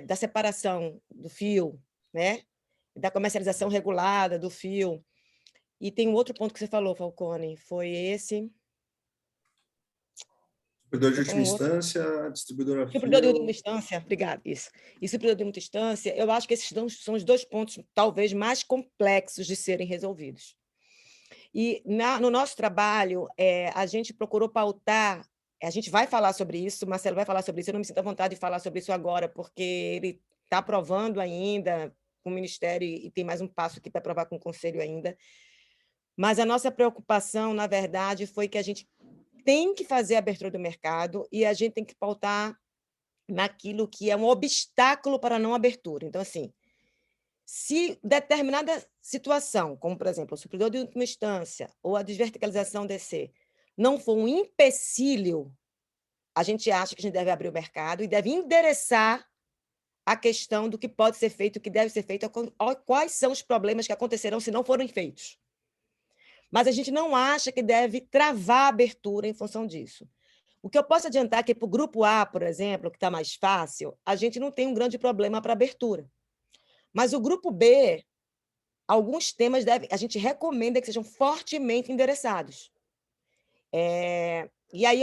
da separação do fio, né, da comercialização regulada do fio, e tem um outro ponto que você falou, Falcone, foi esse... Distribuidor de última instância, distribuidora fio... Distribuidor de última instância, obrigado, isso. E distribuidor de última instância, eu acho que esses são os dois pontos, talvez, mais complexos de serem resolvidos. E no nosso trabalho, a gente procurou pautar, a gente vai falar sobre isso, o Marcelo vai falar sobre isso, eu não me sinto à vontade de falar sobre isso agora, porque ele está aprovando ainda com o Ministério e tem mais um passo aqui para aprovar com o Conselho ainda. Mas a nossa preocupação, na verdade, foi que a gente tem que fazer a abertura do mercado e a gente tem que pautar naquilo que é um obstáculo para a não abertura. Então, assim, se determinada situação, como, por exemplo, o supridor de última instância ou a desverticalização DC, não for um empecilho, a gente acha que a gente deve abrir o mercado e deve endereçar a questão do que pode ser feito, o que deve ser feito, quais são os problemas que acontecerão se não forem feitos. Mas a gente não acha que deve travar a abertura em função disso. O que eu posso adiantar é que, para o grupo A, por exemplo, que está mais fácil, a gente não tem um grande problema para abertura. Mas o grupo B, alguns temas a gente recomenda que sejam fortemente endereçados. E aí,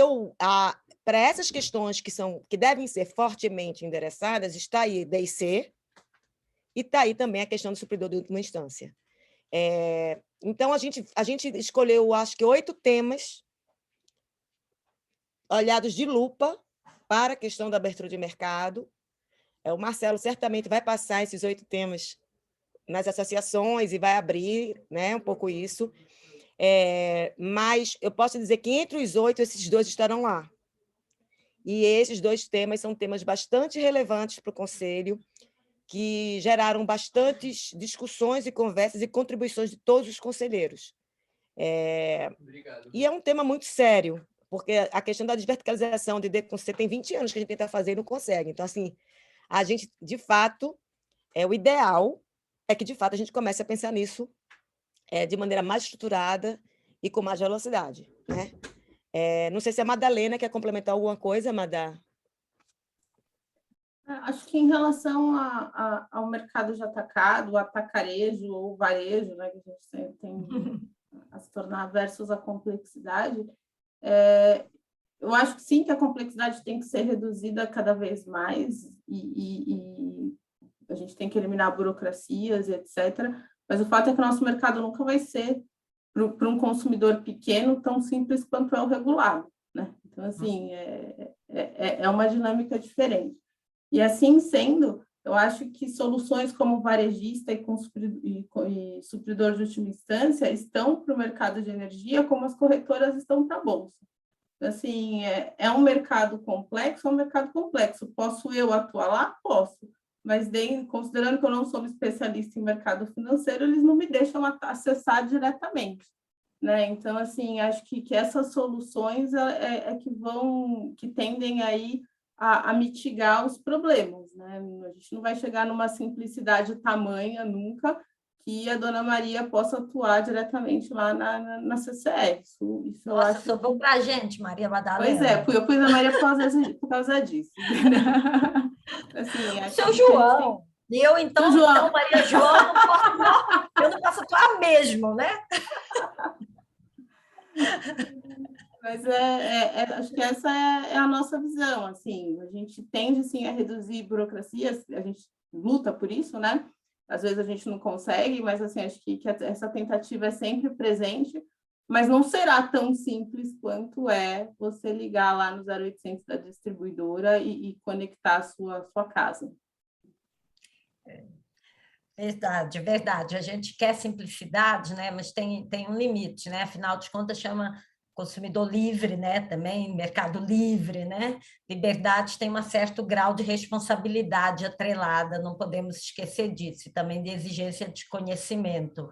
para essas questões que devem ser fortemente endereçadas, está aí D e C, e está aí também a questão do supridor de última instância. Então, a gente escolheu, acho que, 8 temas olhados de lupa para a questão da abertura de mercado. O Marcelo certamente vai passar esses 8 temas nas associações e vai abrir, né, um pouco isso. Mas eu posso dizer que, entre os 8, esses 2 estarão lá. E esses 2 temas são temas bastante relevantes para o Conselho, que geraram bastantes discussões e conversas e contribuições de todos os conselheiros. E é um tema muito sério, porque a questão da desverticalização de DCC tem 20 anos que a gente tenta fazer e não consegue. Então, assim, a gente, de fato, o ideal é que, de fato, a gente comece a pensar nisso de maneira mais estruturada e com mais velocidade, né? Não sei se a Madalena quer complementar alguma coisa, Madá. Acho que em relação ao mercado de atacado, atacarejo ou varejo, né, que a gente tem a se tornar versus a complexidade, eu acho que sim, que a complexidade tem que ser reduzida cada vez mais e a gente tem que eliminar burocracias e etc. Mas o fato é que o nosso mercado nunca vai ser, para um consumidor pequeno, tão simples quanto é o regulado, né? Então, assim, é uma dinâmica diferente. E, assim sendo, eu acho que soluções como varejista e supridor de última instância estão para o mercado de energia como as corretoras estão para a Bolsa. Então, assim, é um mercado complexo, Posso eu atuar lá? Posso. Mas, considerando que eu não sou uma especialista em mercado financeiro, eles não me deixam acessar diretamente. né? Então, assim, acho que essas soluções que tendem aí a mitigar os problemas, né? A gente não vai chegar numa simplicidade tamanha nunca que a Dona Maria possa atuar diretamente lá na CCE. Isso eu Nossa, acho sobrou para a gente, Maria Madalena. Pois é, eu pus a Maria por causa disso. Assim, O acho seu que João. E eu, então, Seu João. Maria João, eu não posso atuar mesmo, né? Mas acho que essa é a nossa visão, assim, a gente tende, sim, a reduzir burocracias, a gente luta por isso, né? Às vezes a gente não consegue, mas, assim, acho que essa tentativa é sempre presente, mas não será tão simples quanto é você ligar lá no 0800 da distribuidora e conectar a sua casa. Verdade, verdade. A gente quer simplicidade, né? Mas tem um limite, né? Afinal de contas, chama consumidor livre, né? Também mercado livre, né? Liberdade tem um certo grau de responsabilidade atrelada, não podemos esquecer disso, e também de exigência de conhecimento.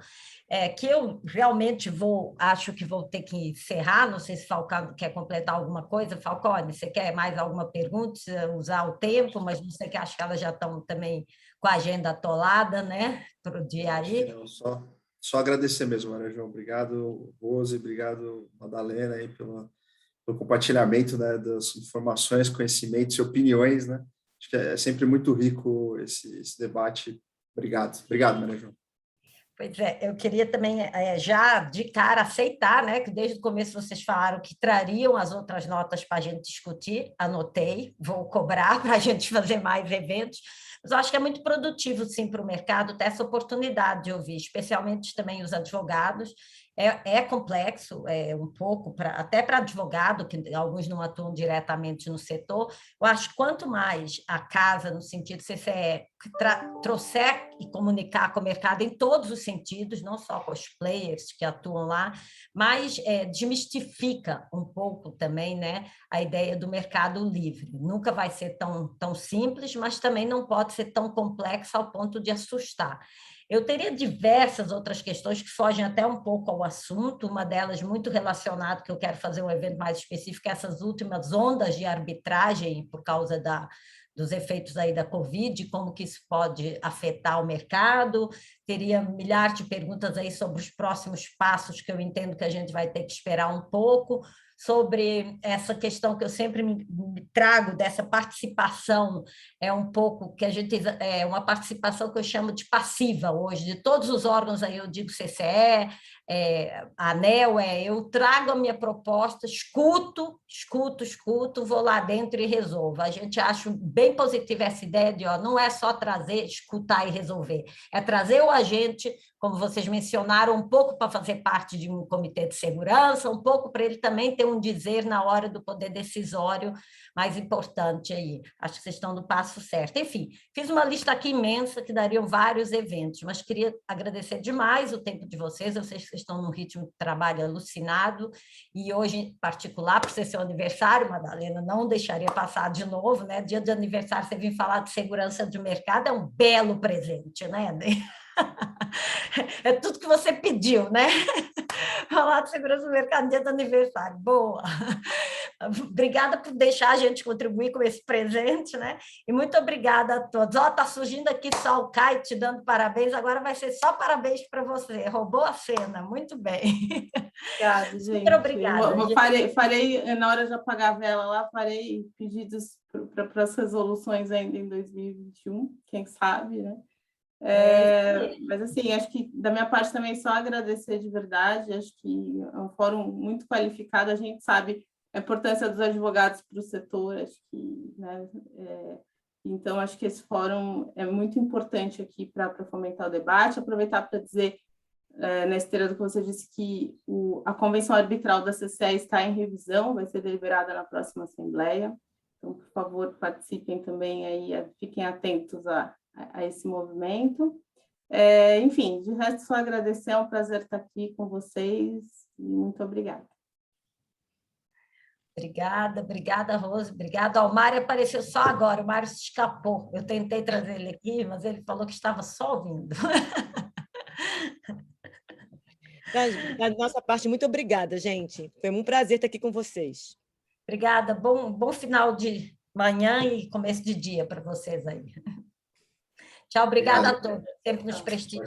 Que eu realmente acho que vou ter que encerrar, não sei se Falcone quer completar alguma coisa. Falcone, você quer mais alguma pergunta? Usar o tempo, mas não sei, que acho que elas já estão também com a agenda atolada, né, para o dia aí. Não, só agradecer mesmo, Maria João. Obrigado, Rose, obrigado, Madalena, aí pelo compartilhamento, né, das informações, conhecimentos e opiniões, né? Acho que é sempre muito rico esse debate. Obrigado, Maria João. Pois é, eu queria também já de cara aceitar, né, que desde o começo vocês falaram que trariam as outras notas para a gente discutir, anotei, vou cobrar para a gente fazer mais eventos, mas eu acho que é muito produtivo, sim, para o mercado ter essa oportunidade de ouvir, especialmente também os advogados. É complexo, um pouco, até para advogado, que alguns não atuam diretamente no setor. Eu acho que quanto mais a casa, no sentido CCE, trouxer e comunicar com o mercado em todos os sentidos, não só com os players que atuam lá, mas desmistifica um pouco também, né, a ideia do mercado livre. Nunca vai ser tão simples, mas também não pode ser tão complexo ao ponto de assustar. Eu teria diversas outras questões que fogem até um pouco ao assunto, uma delas muito relacionada, que eu quero fazer um evento mais específico, essas últimas ondas de arbitragem por causa dos efeitos aí da Covid, como que isso pode afetar o mercado. Teria milhares de perguntas aí sobre os próximos passos, que eu entendo que a gente vai ter que esperar um pouco, sobre essa questão que eu sempre me trago dessa participação, um pouco que a gente uma participação que eu chamo de passiva hoje, de todos os órgãos aí, eu digo CCE, ANEEL, eu trago a minha proposta, escuto, vou lá dentro e resolvo. A gente acha bem positiva essa ideia de não é só trazer, escutar e resolver, é trazer o agente, como vocês mencionaram, um pouco para fazer parte de um comitê de segurança, um pouco para ele também ter um dizer na hora do poder decisório mais importante aí. Acho que vocês estão no passo certo. Enfim, fiz uma lista aqui imensa que dariam vários eventos, mas queria agradecer demais o tempo de vocês. Eu sei que vocês estão num ritmo de trabalho alucinado, e hoje, em particular, por ser seu aniversário, Madalena, não deixaria passar de novo, né? Dia de aniversário, você vir falar de segurança de mercado, é um belo presente, né? É tudo que você pediu, né? Falar de segurança do mercado, dia do aniversário. Boa! Obrigada por deixar a gente contribuir com esse presente, né? E muito obrigada a todos. Tá surgindo aqui só o Caio te dando parabéns, agora vai ser só parabéns para você. Roubou a cena, muito bem. Obrigada, gente. Super obrigada. Farei, na hora de apagar a vela lá, farei pedidos para as resoluções ainda em 2021, quem sabe, né? Mas, assim, acho que da minha parte também só agradecer de verdade, acho que é um fórum muito qualificado, a gente sabe a importância dos advogados para o setor, acho que, né, então acho que esse fórum é muito importante aqui para fomentar o debate. Aproveitar para dizer, na esteira do que você disse, que a convenção arbitral da CCE está em revisão, vai ser deliberada na próxima Assembleia, então, por favor, participem também aí, fiquem atentos a esse movimento. Enfim, de resto, só agradecer, é um prazer estar aqui com vocês, e muito obrigada. Obrigada, Rose. Obrigada. O Mário apareceu só agora, o Mário se escapou. Eu tentei trazer ele aqui, mas ele falou que estava só ouvindo. Da nossa parte, muito obrigada, gente. Foi um prazer estar aqui com vocês. Obrigada, bom final de manhã e começo de dia para vocês aí. Tchau, obrigada a todos, sempre nos prestigiando.